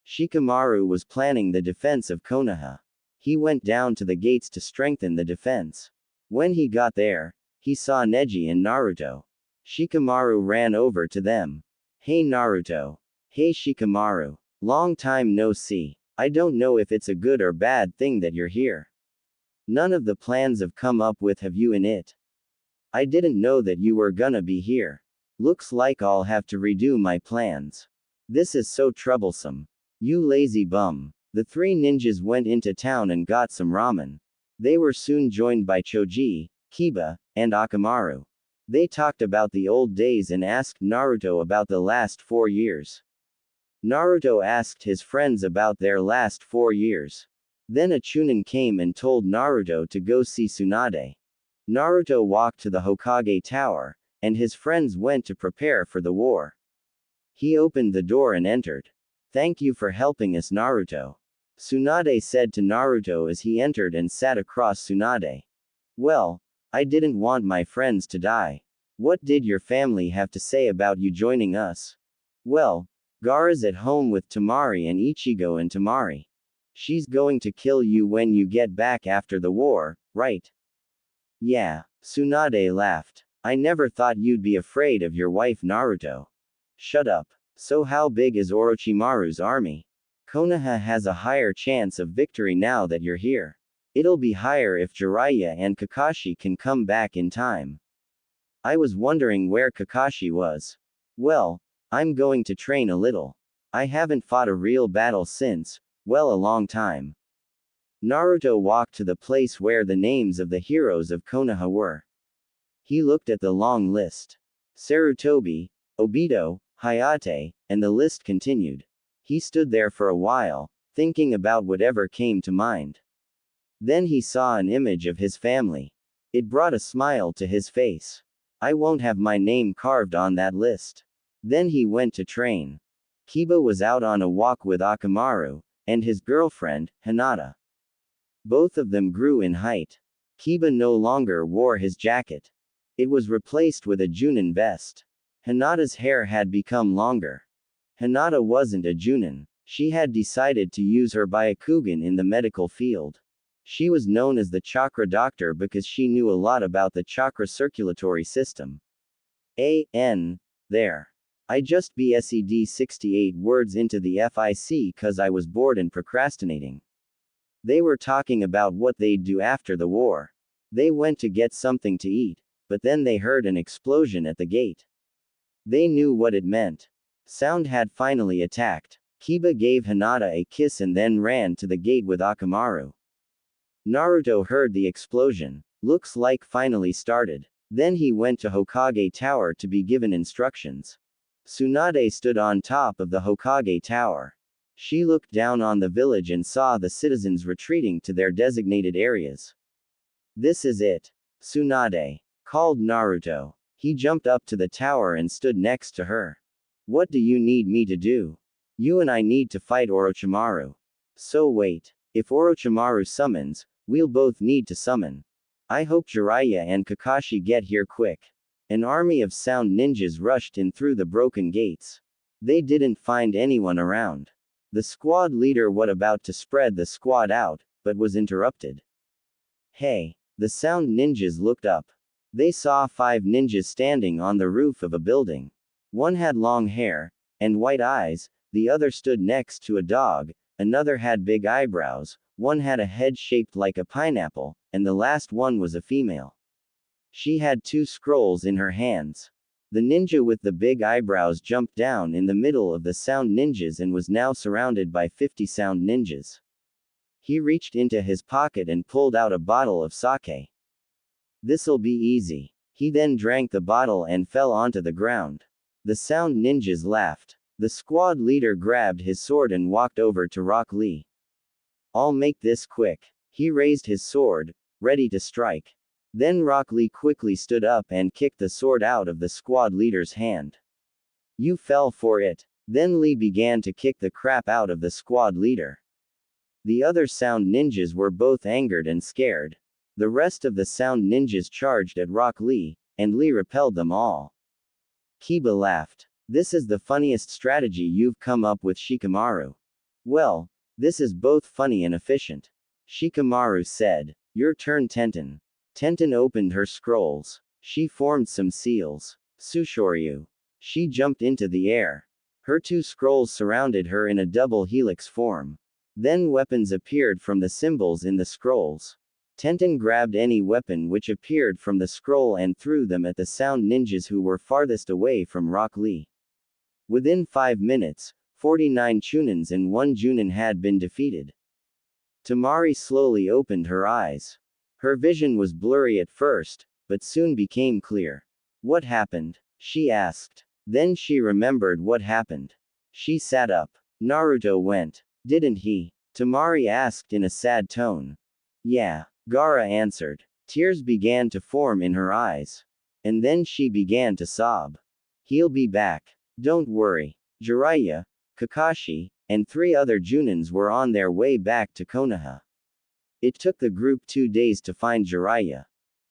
Shikamaru was planning the defense of Konoha. He went down to the gates to strengthen the defense. When he got there, he saw Neji and Naruto. Shikamaru ran over to them. Hey Naruto. Hey Shikamaru. Long time no see. I don't know if it's a good or bad thing that you're here. None of the plans I've come up with have you in it. I didn't know that you were gonna be here. Looks like I'll have to redo my plans. This is so troublesome. You lazy bum. The three ninjas went into town and got some ramen. They were soon joined by Choji, Kiba, and Akamaru. They talked about the old days and asked Naruto about the last 4 years. Naruto asked his friends about their last 4 years. Then a Chunin came and told Naruto to go see Tsunade. Naruto walked to the Hokage Tower, and his friends went to prepare for the war. He opened the door and entered. Thank you for helping us Naruto. Tsunade said to Naruto as he entered and sat across Tsunade. Well, I didn't want my friends to die. What did your family have to say about you joining us? Well, Gaara's at home with Temari and Ichigo and Temari. She's going to kill you when you get back after the war, right? Yeah, Tsunade laughed. I never thought you'd be afraid of your wife Naruto. Shut up. So how big is Orochimaru's army? Konoha has a higher chance of victory now that you're here. It'll be higher if Jiraiya and Kakashi can come back in time. I was wondering where Kakashi was. Well, I'm going to train a little. I haven't fought a real battle since, well, a long time. Naruto walked to the place where the names of the heroes of Konoha were. He looked at the long list. Sarutobi, Obito, Hayate, and the list continued. He stood there for a while, thinking about whatever came to mind. Then he saw an image of his family. It brought a smile to his face. I won't have my name carved on that list. Then he went to train. Kiba was out on a walk with Akamaru, and his girlfriend, Hinata. Both of them grew in height. Kiba no longer wore his jacket. It was replaced with a Junin vest. Hinata's hair had become longer. Hinata wasn't a Junin. She had decided to use her Byakugan in the medical field. She was known as the chakra doctor because she knew a lot about the chakra circulatory system. There. I just BSED 68 words into the FIC cause I was bored and procrastinating. They were talking about what they'd do after the war. They went to get something to eat, but then they heard an explosion at the gate. They knew what it meant. Sound had finally attacked. Kiba gave Hinata a kiss and then ran to the gate with Akamaru. Naruto heard the explosion. Looks like finally started. Then he went to Hokage Tower to be given instructions. Tsunade stood on top of the Hokage Tower. She looked down on the village and saw the citizens retreating to their designated areas. This is it. Tsunade called Naruto. He jumped up to the tower and stood next to her. What do you need me to do? You and I need to fight Orochimaru. So wait. If Orochimaru summons, we'll both need to summon. I hope Jiraiya and Kakashi get here quick. An army of sound ninjas rushed in through the broken gates. They didn't find anyone around. The squad leader was about to spread the squad out, but was interrupted. Hey! The sound ninjas looked up. They saw 5 ninjas standing on the roof of a building. One had long hair and white eyes, the other stood next to a dog, another had big eyebrows, one had a head shaped like a pineapple, and the last one was a female. She had 2 scrolls in her hands. The ninja with the big eyebrows jumped down in the middle of the sound ninjas and was now surrounded by 50 sound ninjas. He reached into his pocket and pulled out a bottle of sake. This'll be easy. He then drank the bottle and fell onto the ground. The sound ninjas laughed. The squad leader grabbed his sword and walked over to Rock Lee. I'll make this quick. He raised his sword, ready to strike. Then Rock Lee quickly stood up and kicked the sword out of the squad leader's hand. You fell for it. Then Lee began to kick the crap out of the squad leader. The other sound ninjas were both angered and scared. The rest of the sound ninjas charged at Rock Lee, and Lee repelled them all. Kiba laughed. This is the funniest strategy you've come up with, Shikamaru. Well, this is both funny and efficient. Shikamaru said. Your turn, Tenten. Tenten opened her scrolls. She formed some seals. Sushoryu. She jumped into the air. Her 2 scrolls surrounded her in a double helix form. Then weapons appeared from the symbols in the scrolls. Tenten grabbed any weapon which appeared from the scroll and threw them at the sound ninjas who were farthest away from Rock Lee. Within 5 minutes, 49 Chunins and 1 Junin had been defeated. Temari slowly opened her eyes. Her vision was blurry at first, but soon became clear. What happened? She asked. Then she remembered what happened. She sat up. Naruto went. Didn't he? Temari asked in a sad tone. Yeah, Gaara answered. Tears began to form in her eyes. And then she began to sob. He'll be back. Don't worry. Jiraiya, Kakashi, and 3 other Junins were on their way back to Konoha. It took the group 2 days to find Jiraiya.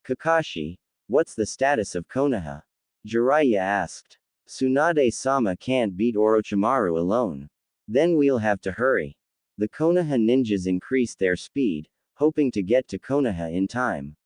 Kakashi, what's the status of Konoha? Jiraiya asked. Tsunade-sama can't beat Orochimaru alone. Then we'll have to hurry. The Konoha ninjas increased their speed, hoping to get to Konoha in time.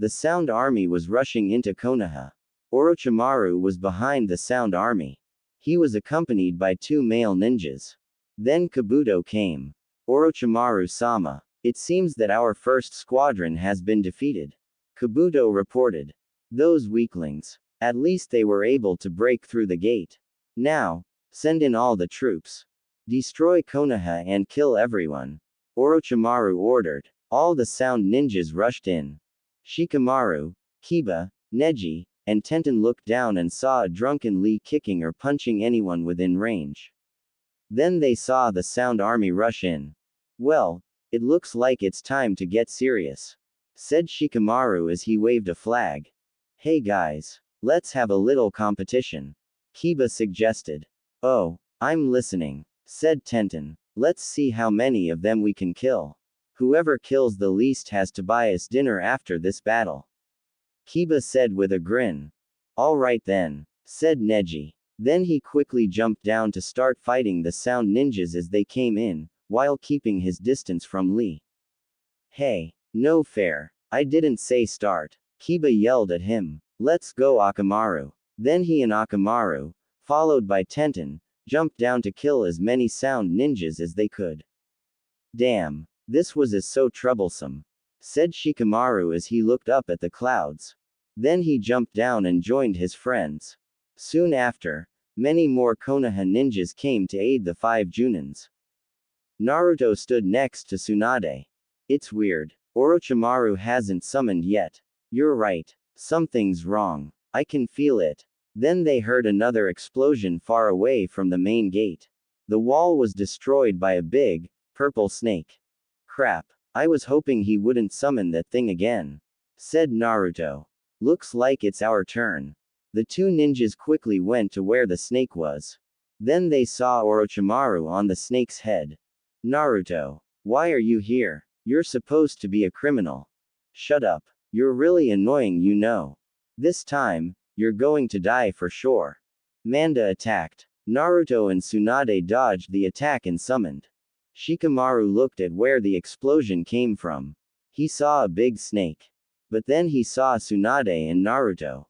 The Sound Army was rushing into Konoha. Orochimaru was behind the Sound Army. He was accompanied by 2 male ninjas. Then Kabuto came. Orochimaru-sama. It seems that our first squadron has been defeated. Kabuto reported. Those weaklings. At least they were able to break through the gate. Now, send in all the troops. Destroy Konoha and kill everyone. Orochimaru ordered. All the sound ninjas rushed in. Shikamaru, Kiba, Neji, and Tenten looked down and saw a drunken Lee kicking or punching anyone within range. Then they saw the sound army rush in. Well, it looks like it's time to get serious, said Shikamaru as he waved a flag. Hey guys, let's have a little competition, Kiba suggested. Oh, I'm listening, said Tenten. Let's see how many of them we can kill. Whoever kills the least has to buy us dinner after this battle, Kiba said with a grin. All right then, said Neji. Then he quickly jumped down to start fighting the sound ninjas as they came in, while keeping his distance from Lee. Hey, no fair. I didn't say start. Kiba yelled at him. Let's go, Akamaru. Then he and Akamaru, followed by Tenten, jumped down to kill as many sound ninjas as they could. Damn, this was so troublesome, said Shikamaru as he looked up at the clouds. Then he jumped down and joined his friends. Soon after, many more Konoha ninjas came to aid the 5 Junins. Naruto stood next to Tsunade. It's weird. Orochimaru hasn't summoned yet. You're right. Something's wrong. I can feel it. Then they heard another explosion far away from the main gate. The wall was destroyed by a big, purple snake. Crap. I was hoping he wouldn't summon that thing again, said Naruto. Looks like it's our turn. The 2 ninjas quickly went to where the snake was. Then they saw Orochimaru on the snake's head. Naruto, why are you here? You're supposed to be a criminal. Shut up. You're really annoying, you know. This time, you're going to die for sure. Manda attacked. Naruto and Tsunade dodged the attack and summoned. Shikamaru looked at where the explosion came from. He saw a big snake. But then he saw Tsunade and Naruto.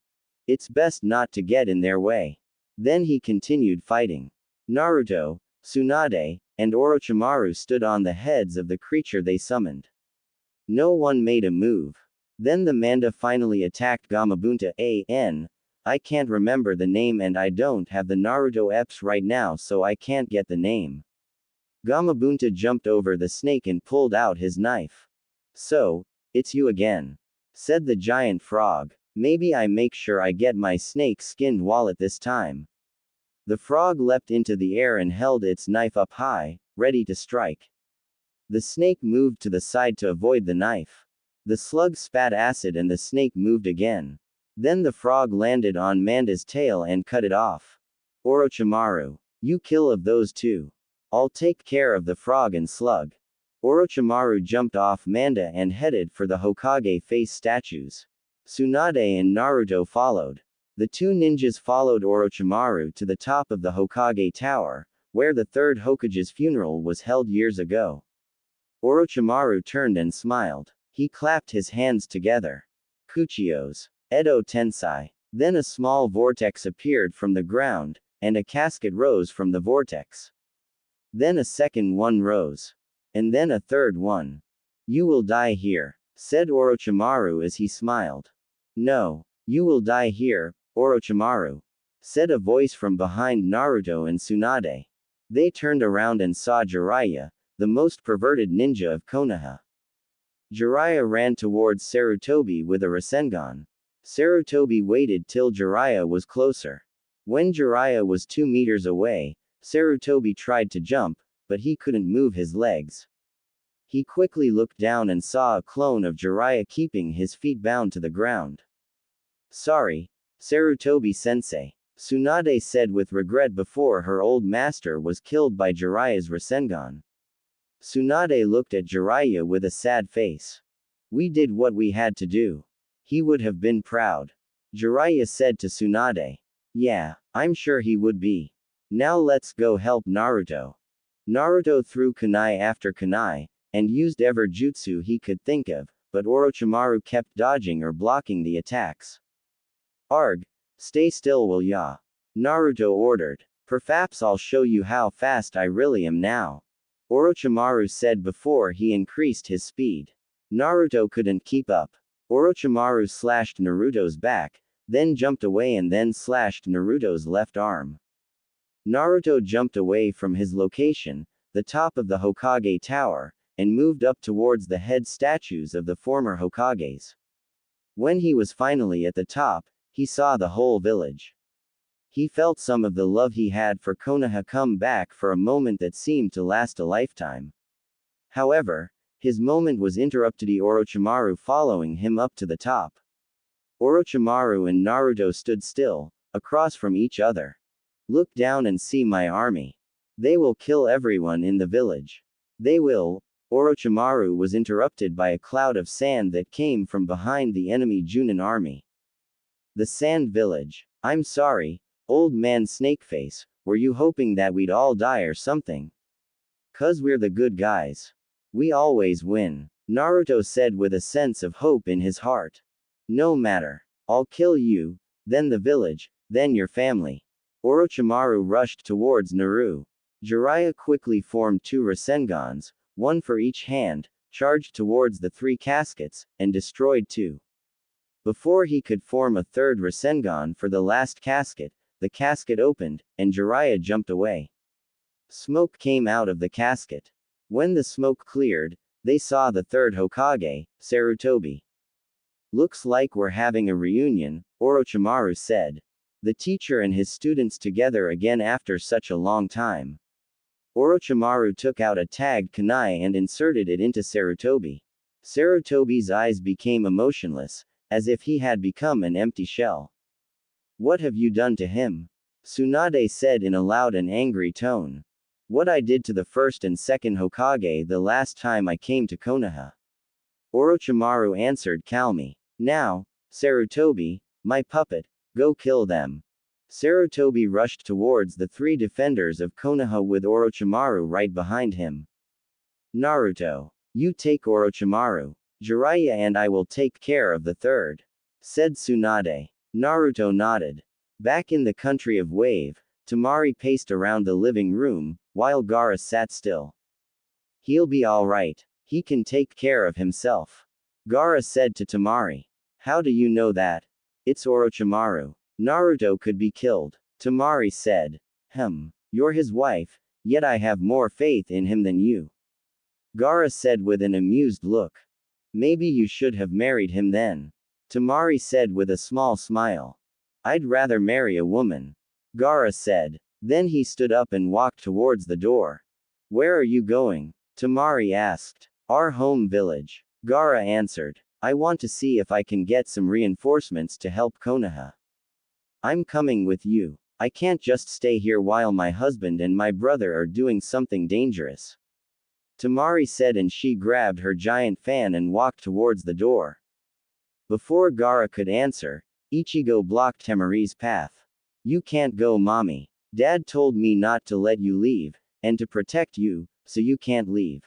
It's best not to get in their way. Then he continued fighting. Naruto, Tsunade, and Orochimaru stood on the heads of the creature they summoned. No one made a move. Then the Manda finally attacked Gamabunta A.N. I can't remember the name and I don't have the Naruto EPS right now, so I can't get the name. Gamabunta jumped over the snake and pulled out his knife. So, it's you again, said the giant frog. Maybe I make sure I get my snake-skinned wallet this time. The frog leapt into the air and held its knife up high, ready to strike. The snake moved to the side to avoid the knife. The slug spat acid and the snake moved again. Then the frog landed on Manda's tail and cut it off. Orochimaru, you kill of those 2. I'll take care of the frog and slug. Orochimaru jumped off Manda and headed for the Hokage face statues. Tsunade and Naruto followed. The 2 ninjas followed Orochimaru to the top of the Hokage tower, where the 3rd Hokage's funeral was held years ago. Orochimaru turned and smiled. He clapped his hands together. Kuchios. Edo Tensai. Then a small vortex appeared from the ground, and a casket rose from the vortex. Then a second one rose. And then a third one. You will die here, said Orochimaru as he smiled. No, you will die here, Orochimaru, said a voice from behind Naruto and Tsunade. They turned around and saw Jiraiya, the most perverted ninja of Konoha. Jiraiya ran towards Sarutobi with a Rasengan. Sarutobi waited till Jiraiya was closer. When Jiraiya was 2 meters away, Sarutobi tried to jump, but he couldn't move his legs. He quickly looked down and saw a clone of Jiraiya keeping his feet bound to the ground. Sorry, Sarutobi-sensei, Tsunade said with regret before her old master was killed by Jiraiya's Rasengan. Tsunade looked at Jiraiya with a sad face. We did what we had to do. He would have been proud. Jiraiya said to Tsunade. Yeah, I'm sure he would be. Now let's go help Naruto. Naruto threw kunai after kunai, and used every jutsu he could think of, but Orochimaru kept dodging or blocking the attacks. Arg, stay still will ya? Naruto ordered. Perhaps I'll show you how fast I really am now. Orochimaru said before he increased his speed. Naruto couldn't keep up. Orochimaru slashed Naruto's back, then jumped away and then slashed Naruto's left arm. Naruto jumped away from his location, the top of the Hokage tower, and moved up towards the head statues of the former Hokages. When he was finally at the top, he saw the whole village. He felt some of the love he had for Konoha come back for a moment that seemed to last a lifetime. However, his moment was interrupted by Orochimaru following him up to the top. Orochimaru and Naruto stood still, across from each other. Look down and see my army. They will kill everyone in the village. They will. Orochimaru was interrupted by a cloud of sand that came from behind the enemy Junin army. The sand village. I'm sorry, Old man Snakeface, were you hoping that we'd all die or something? 'Cause we're the good guys. We always win, Naruto said with a sense of hope in his heart. No matter. I'll kill you, then the village, then your family. Orochimaru rushed towards Naru. Jiraiya quickly formed 2 Rasengans, one for each hand, charged towards the 3 caskets, and destroyed 2. Before he could form a 3rd Rasengan for the last casket, the casket opened, and Jiraiya jumped away. Smoke came out of the casket. When the smoke cleared, they saw the 3rd Hokage, Sarutobi. Looks like we're having a reunion, Orochimaru said. The teacher and his students together again after such a long time. Orochimaru took out a tagged kunai and inserted it into Sarutobi. Sarutobi's eyes became emotionless, as if he had become an empty shell. What have you done to him? Tsunade said in a loud and angry tone. What I did to the 1st and 2nd Hokage the last time I came to Konoha. Orochimaru answered calmly. Now, Sarutobi, my puppet, go kill them. Sarutobi rushed towards the 3 defenders of Konoha with Orochimaru right behind him. Naruto, you take Orochimaru. Jiraiya and I will take care of the 3rd, said Tsunade. Naruto nodded. Back in the country of Wave, Temari paced around the living room, while Gaara sat still. He'll be alright. He can take care of himself. Gaara said to Temari. How do you know that? It's Orochimaru. Naruto could be killed. Temari said. You're his wife, yet I have more faith in him than you. Gaara said with an amused look. Maybe you should have married him then. Temari said with a small smile. I'd rather marry a woman. Gaara said. Then he stood up and walked towards the door. Where are you going? Temari asked. Our home village. Gaara answered. I want to see if I can get some reinforcements to help Konoha. I'm coming with you. I can't just stay here while my husband and my brother are doing something dangerous. Temari said, and she grabbed her giant fan and walked towards the door. Before Gaara could answer, Ichigo blocked Temari's path. You can't go, mommy. Dad told me not to let you leave, and to protect you, so you can't leave.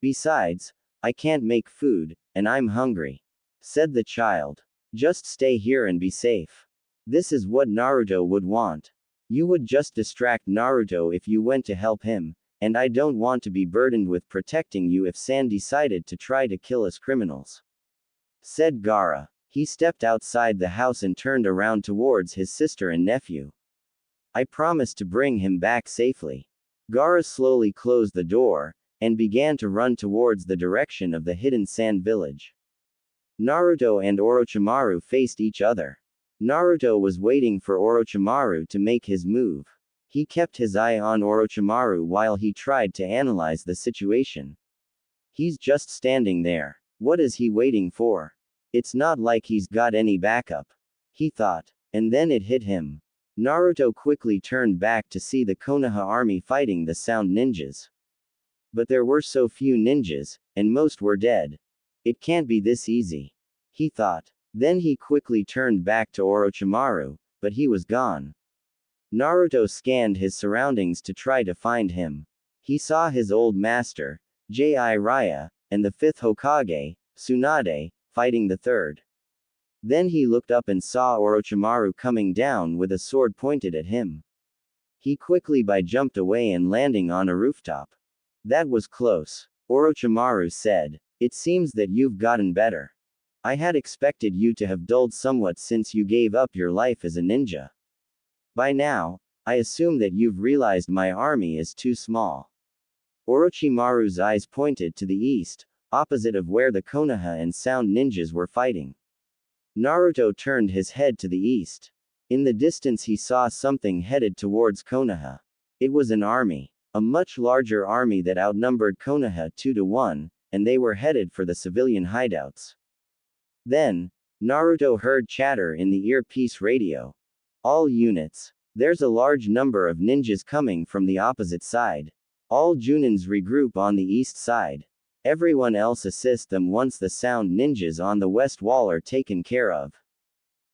Besides, I can't make food, and I'm hungry, said the child. Just stay here and be safe. This is what Naruto would want. You would just distract Naruto if you went to help him, and I don't want to be burdened with protecting you if San decided to try to kill us criminals, said Gaara. He stepped outside the house and turned around towards his sister and nephew. I promise to bring him back safely. Gaara slowly closed the door, and began to run towards the direction of the hidden sand village. Naruto and Orochimaru faced each other. Naruto was waiting for Orochimaru to make his move. He kept his eye on Orochimaru while he tried to analyze the situation. He's just standing there. What is he waiting for? It's not like he's got any backup, he thought. And then it hit him. Naruto quickly turned back to see the Konoha army fighting the sound ninjas. But there were so few ninjas, and most were dead. It can't be this easy, he thought. Then he quickly turned back to Orochimaru, but he was gone. Naruto scanned his surroundings to try to find him. He saw his old master, Jiraiya, and the 5th Hokage, Tsunade, fighting the 3rd. Then he looked up and saw Orochimaru coming down with a sword pointed at him. He quickly jumped away and landing on a rooftop. That was close, Orochimaru said. It seems that you've gotten better. I had expected you to have dulled somewhat since you gave up your life as a ninja. By now, I assume that you've realized my army is too small. Orochimaru's eyes pointed to the east, opposite of where the Konoha and sound ninjas were fighting. Naruto turned his head to the east. In the distance he saw something headed towards Konoha. It was an army. A much larger army that outnumbered Konoha 2-1, and they were headed for the civilian hideouts. Then, Naruto heard chatter in the earpiece radio. All units. There's a large number of ninjas coming from the opposite side. All Junins regroup on the east side. Everyone else assist them once the sound ninjas on the west wall are taken care of.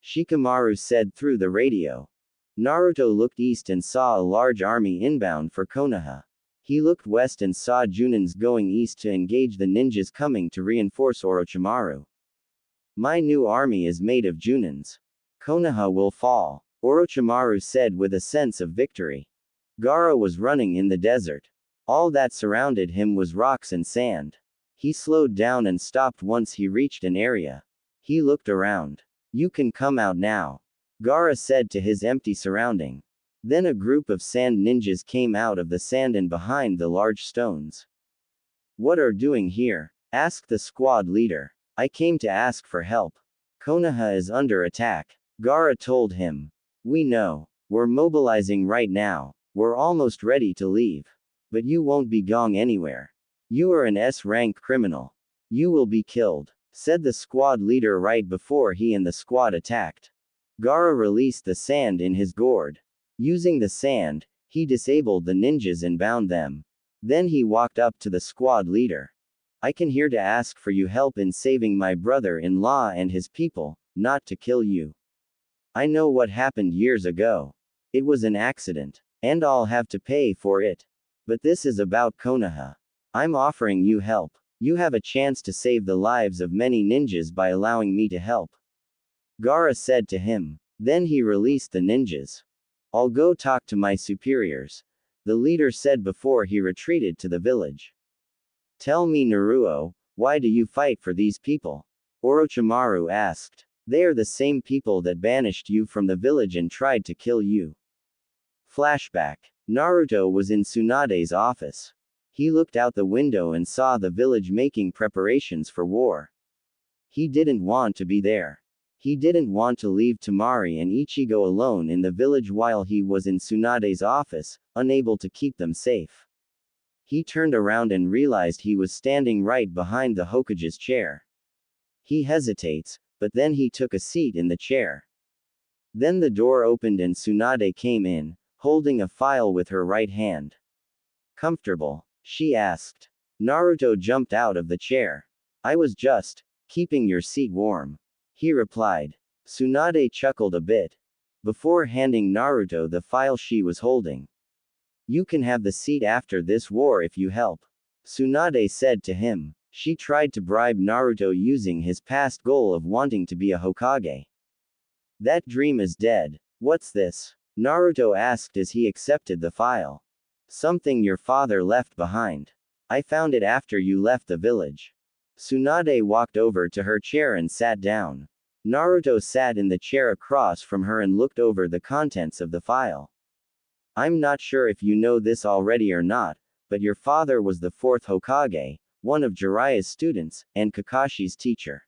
Shikamaru said through the radio. Naruto looked east and saw a large army inbound for Konoha. He looked west and saw Junins going east to engage the ninjas coming to reinforce Orochimaru. My new army is made of Junins. Konoha will fall, Orochimaru said with a sense of victory. Gaara was running in the desert. All that surrounded him was rocks and sand. He slowed down and stopped once he reached an area. He looked around. You can come out now, Gaara said to his empty surrounding. Then a group of sand ninjas came out of the sand and behind the large stones. What are doing here? Asked the squad leader. I came to ask for help. Konoha is under attack, Gaara told him. We know. We're mobilizing right now. We're almost ready to leave. But you won't be going anywhere. You are an S-rank criminal. You will be killed, said the squad leader right before he and the squad attacked. Gaara released the sand in his gourd. Using the sand, he disabled the ninjas and bound them. Then he walked up to the squad leader. I came here to ask for you help in saving my brother-in-law and his people, not to kill you. I know what happened years ago. It was an accident, and I'll have to pay for it. But this is about Konoha. I'm offering you help. You have a chance to save the lives of many ninjas by allowing me to help, Gaara said to him. Then he released the ninjas. I'll go talk to my superiors, the leader said before he retreated to the village. Tell me, Naruto, why do you fight for these people? Orochimaru asked. They are the same people that banished you from the village and tried to kill you. Flashback. Naruto was in Tsunade's office. He looked out the window and saw the village making preparations for war. He didn't want to be there. He didn't want to leave Temari and Ichigo alone in the village while he was in Tsunade's office, unable to keep them safe. He turned around and realized he was standing right behind the Hokage's chair. He hesitates, but then he took a seat in the chair. Then the door opened and Tsunade came in, holding a file with her right hand. Comfortable? She asked. Naruto jumped out of the chair. I was just keeping your seat warm, he replied. Tsunade chuckled a bit before handing Naruto the file she was holding. You can have the seat after this war if you help, Tsunade said to him. She tried to bribe Naruto using his past goal of wanting to be a Hokage. That dream is dead. What's this? Naruto asked as he accepted the file. Something your father left behind. I found it after you left the village. Tsunade walked over to her chair and sat down. Naruto sat in the chair across from her and looked over the contents of the file. I'm not sure if you know this already or not, but your father was the fourth Hokage, one of Jiraiya's students, and Kakashi's teacher.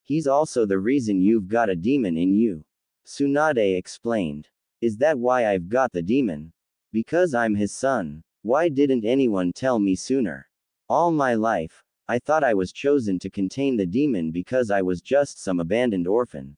He's also the reason you've got a demon in you, Tsunade explained. Is that why I've got the demon? Because I'm his son. Why didn't anyone tell me sooner? All my life, I thought I was chosen to contain the demon because I was just some abandoned orphan.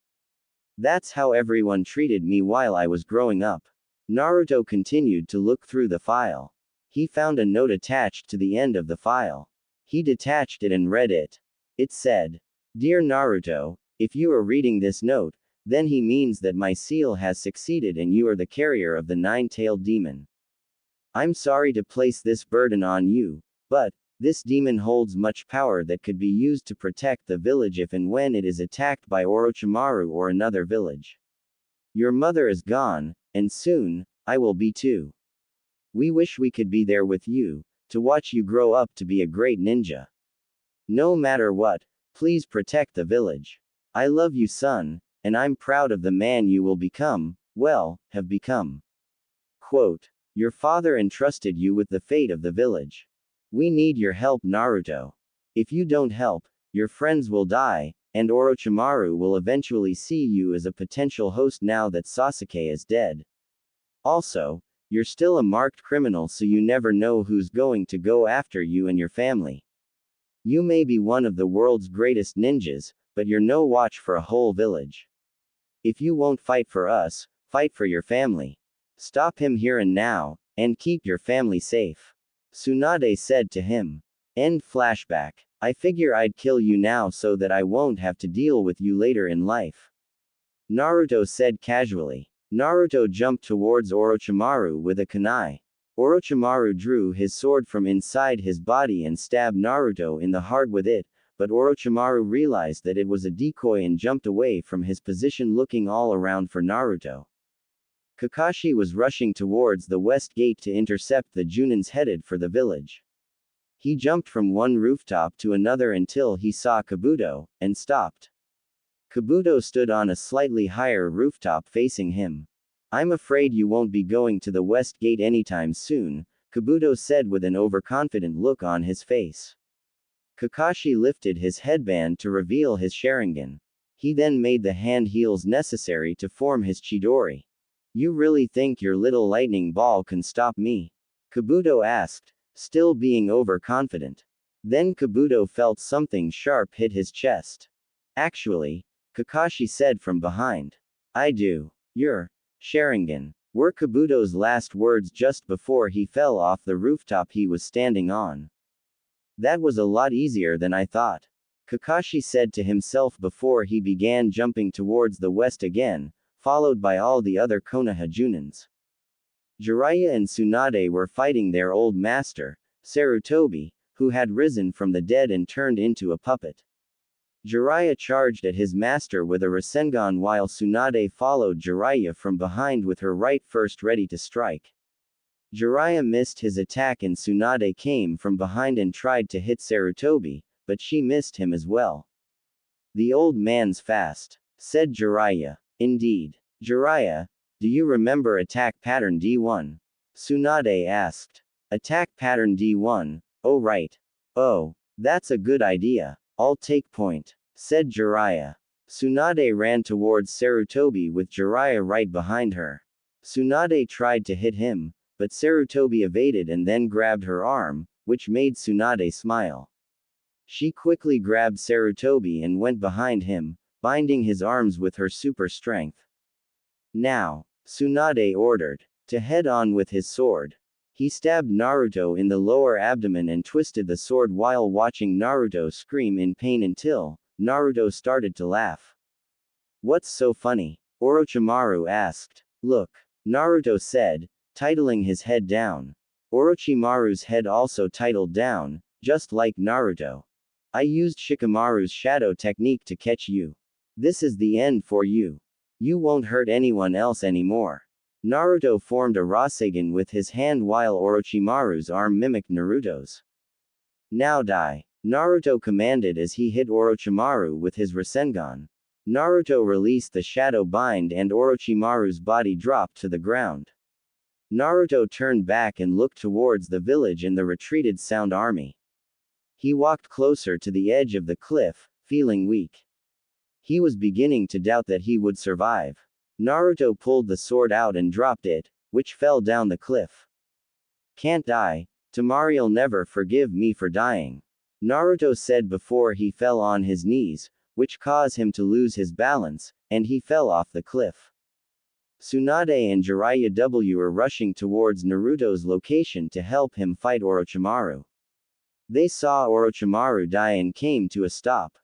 That's how everyone treated me while I was growing up. Naruto continued to look through the file. He found a note attached to the end of the file. He detached it and read it. It said, Dear Naruto, if you are reading this note, then he means that my seal has succeeded and you are the carrier of the nine-tailed demon. I'm sorry to place this burden on you, but this demon holds much power that could be used to protect the village if and when it is attacked by Orochimaru or another village. Your mother is gone, and soon, I will be too. We wish we could be there with you, to watch you grow up to be a great ninja. No matter what, please protect the village. I love you, son, and I'm proud of the man you will become, have become. Quote. Your father entrusted you with the fate of the village. We need your help, Naruto. If you don't help, your friends will die, and Orochimaru will eventually see you as a potential host now that Sasuke is dead. Also, you're still a marked criminal, so you never know who's going to go after you and your family. You may be one of the world's greatest ninjas, but you're no watch for a whole village. If you won't fight for us, fight for your family. Stop him here and now, and keep your family safe, Tsunade said to him. End flashback. I figure I'd kill you now so that I won't have to deal with you later in life, Naruto said casually. Naruto jumped towards Orochimaru with a kunai. Orochimaru drew his sword from inside his body and stabbed Naruto in the heart with it, but Orochimaru realized that it was a decoy and jumped away from his position looking all around for Naruto. Kakashi was rushing towards the west gate to intercept the Junins headed for the village. He jumped from one rooftop to another until he saw Kabuto, and stopped. Kabuto stood on a slightly higher rooftop facing him. "I'm afraid you won't be going to the west gate anytime soon," Kabuto said with an overconfident look on his face. Kakashi lifted his headband to reveal his Sharingan. He then made the hand heals necessary to form his Chidori. "You really think your little lightning ball can stop me?" Kabuto asked, still being overconfident. Then Kabuto felt something sharp hit his chest. "Actually," Kakashi said from behind. "I do. Your Sharingan," were Kabuto's last words just before he fell off the rooftop he was standing on. "That was a lot easier than I thought," Kakashi said to himself before he began jumping towards the west again, followed by all the other Konoha Junins. Jiraiya and Tsunade were fighting their old master, Sarutobi, who had risen from the dead and turned into a puppet. Jiraiya charged at his master with a Rasengan while Tsunade followed Jiraiya from behind with her right first ready to strike. Jiraiya missed his attack and Tsunade came from behind and tried to hit Sarutobi, but she missed him as well. "The old man's fast," said Jiraiya. "Indeed. Jiraiya, do you remember attack pattern D1? Tsunade asked. "Attack pattern D1, oh right. Oh, that's a good idea. I'll take point," said Jiraiya. Tsunade ran towards Sarutobi with Jiraiya right behind her. Tsunade tried to hit him, but Sarutobi evaded and then grabbed her arm, which made Tsunade smile. She quickly grabbed Sarutobi and went behind him, binding his arms with her super strength. "Now," Tsunade ordered, to head on with his sword. He stabbed Naruto in the lower abdomen and twisted the sword while watching Naruto scream in pain until Naruto started to laugh. "What's so funny?" Orochimaru asked. "Look," Naruto said, titling his head down. Orochimaru's head also titled down, just like Naruto. "I used Shikamaru's shadow technique to catch you. This is the end for you. You won't hurt anyone else anymore." Naruto formed a Rasengan with his hand while Orochimaru's arm mimicked Naruto's. "Now die," Naruto commanded as he hit Orochimaru with his Rasengan. Naruto released the shadow bind and Orochimaru's body dropped to the ground. Naruto turned back and looked towards the village and the retreated Sound Army. He walked closer to the edge of the cliff, feeling weak. He was beginning to doubt that he would survive. Naruto pulled the sword out and dropped it, which fell down the cliff. "Can't die. Temari'll never forgive me for dying," Naruto said before he fell on his knees, which caused him to lose his balance, and he fell off the cliff. Tsunade and Jiraiya were rushing towards Naruto's location to help him fight Orochimaru. They saw Orochimaru die and came to a stop.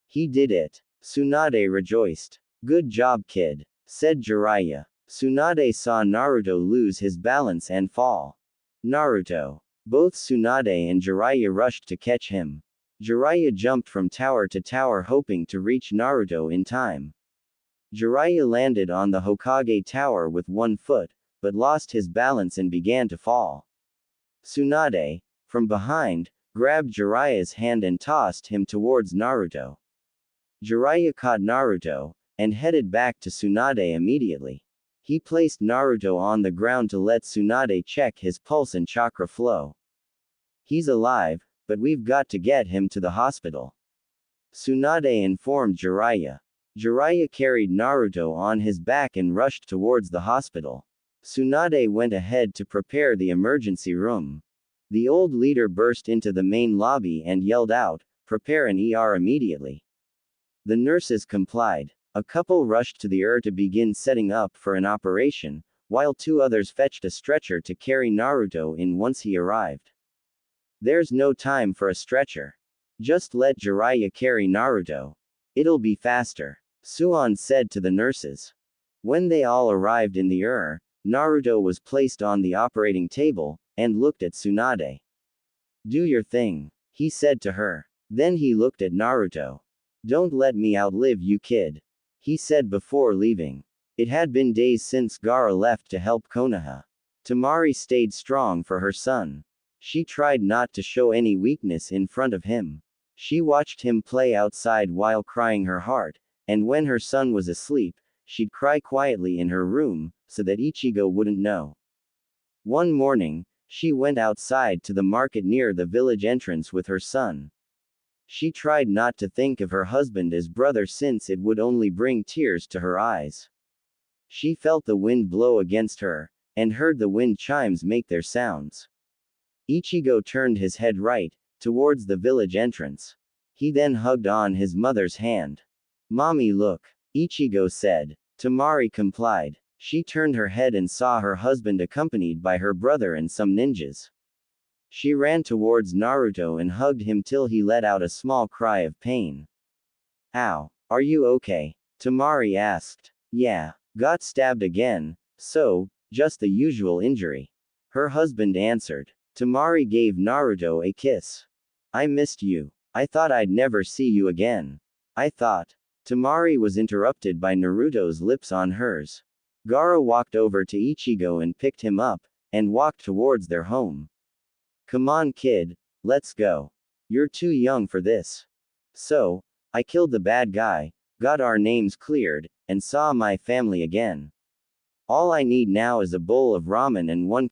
"He did it." Tsunade rejoiced. "Good job, kid," said Jiraiya. Tsunade saw Naruto lose his balance and fall. "Naruto." Both Tsunade and Jiraiya rushed to catch him. Jiraiya jumped from tower to tower hoping to reach Naruto in time. Jiraiya landed on the Hokage tower with one foot, but lost his balance and began to fall. Tsunade, from behind, grabbed Jiraiya's hand and tossed him towards Naruto. Jiraiya caught Naruto, and headed back to Tsunade immediately. He placed Naruto on the ground to let Tsunade check his pulse and chakra flow. "He's alive, but we've got to get him to the hospital," Tsunade informed Jiraiya. Jiraiya carried Naruto on his back and rushed towards the hospital. Tsunade went ahead to prepare the emergency room. The old leader burst into the main lobby and yelled out, "Prepare an ER immediately." The nurses complied. A couple rushed to the ER to begin setting up for an operation, while two others fetched a stretcher to carry Naruto in once he arrived. "There's no time for a stretcher. Just let Jiraiya carry Naruto. It'll be faster," Suan said to the nurses. When they all arrived in the Naruto was placed on the operating table, and looked at Tsunade. Do your thing, he said to her. Then he looked at Naruto. Don't let me outlive you, kid, he said before leaving. It had been days since Gaara left to help Konoha. Temari stayed strong for her son. She tried not to show any weakness in front of him. She watched him play outside while crying her heart, and when her son was asleep, she'd cry quietly in her room, so that Ichigo wouldn't know. One morning, she went outside to the market near the village entrance with her son. She tried not to think of her husband as brother since it would only bring tears to her eyes. She felt the wind blow against her, and heard the wind chimes make their sounds. Ichigo turned his head right, towards the village entrance. He then hugged on his mother's hand. Mommy, look, Ichigo said. Temari complied. She turned her head and saw her husband accompanied by her brother and some ninjas. She ran towards Naruto and hugged him till he let out a small cry of pain. Ow, are you okay? Temari asked. Yeah, got stabbed again, so, just the usual injury. Her husband answered. Temari gave Naruto a kiss. I missed you. I thought I'd never see you again. I thought. Temari was interrupted by Naruto's lips on hers. Gaara walked over to Ichigo and picked him up, and walked towards their home. Come on, kid, let's go. You're too young for this. So, I killed the bad guy, got our names cleared, and saw my family again. All I need now is a bowl of ramen and one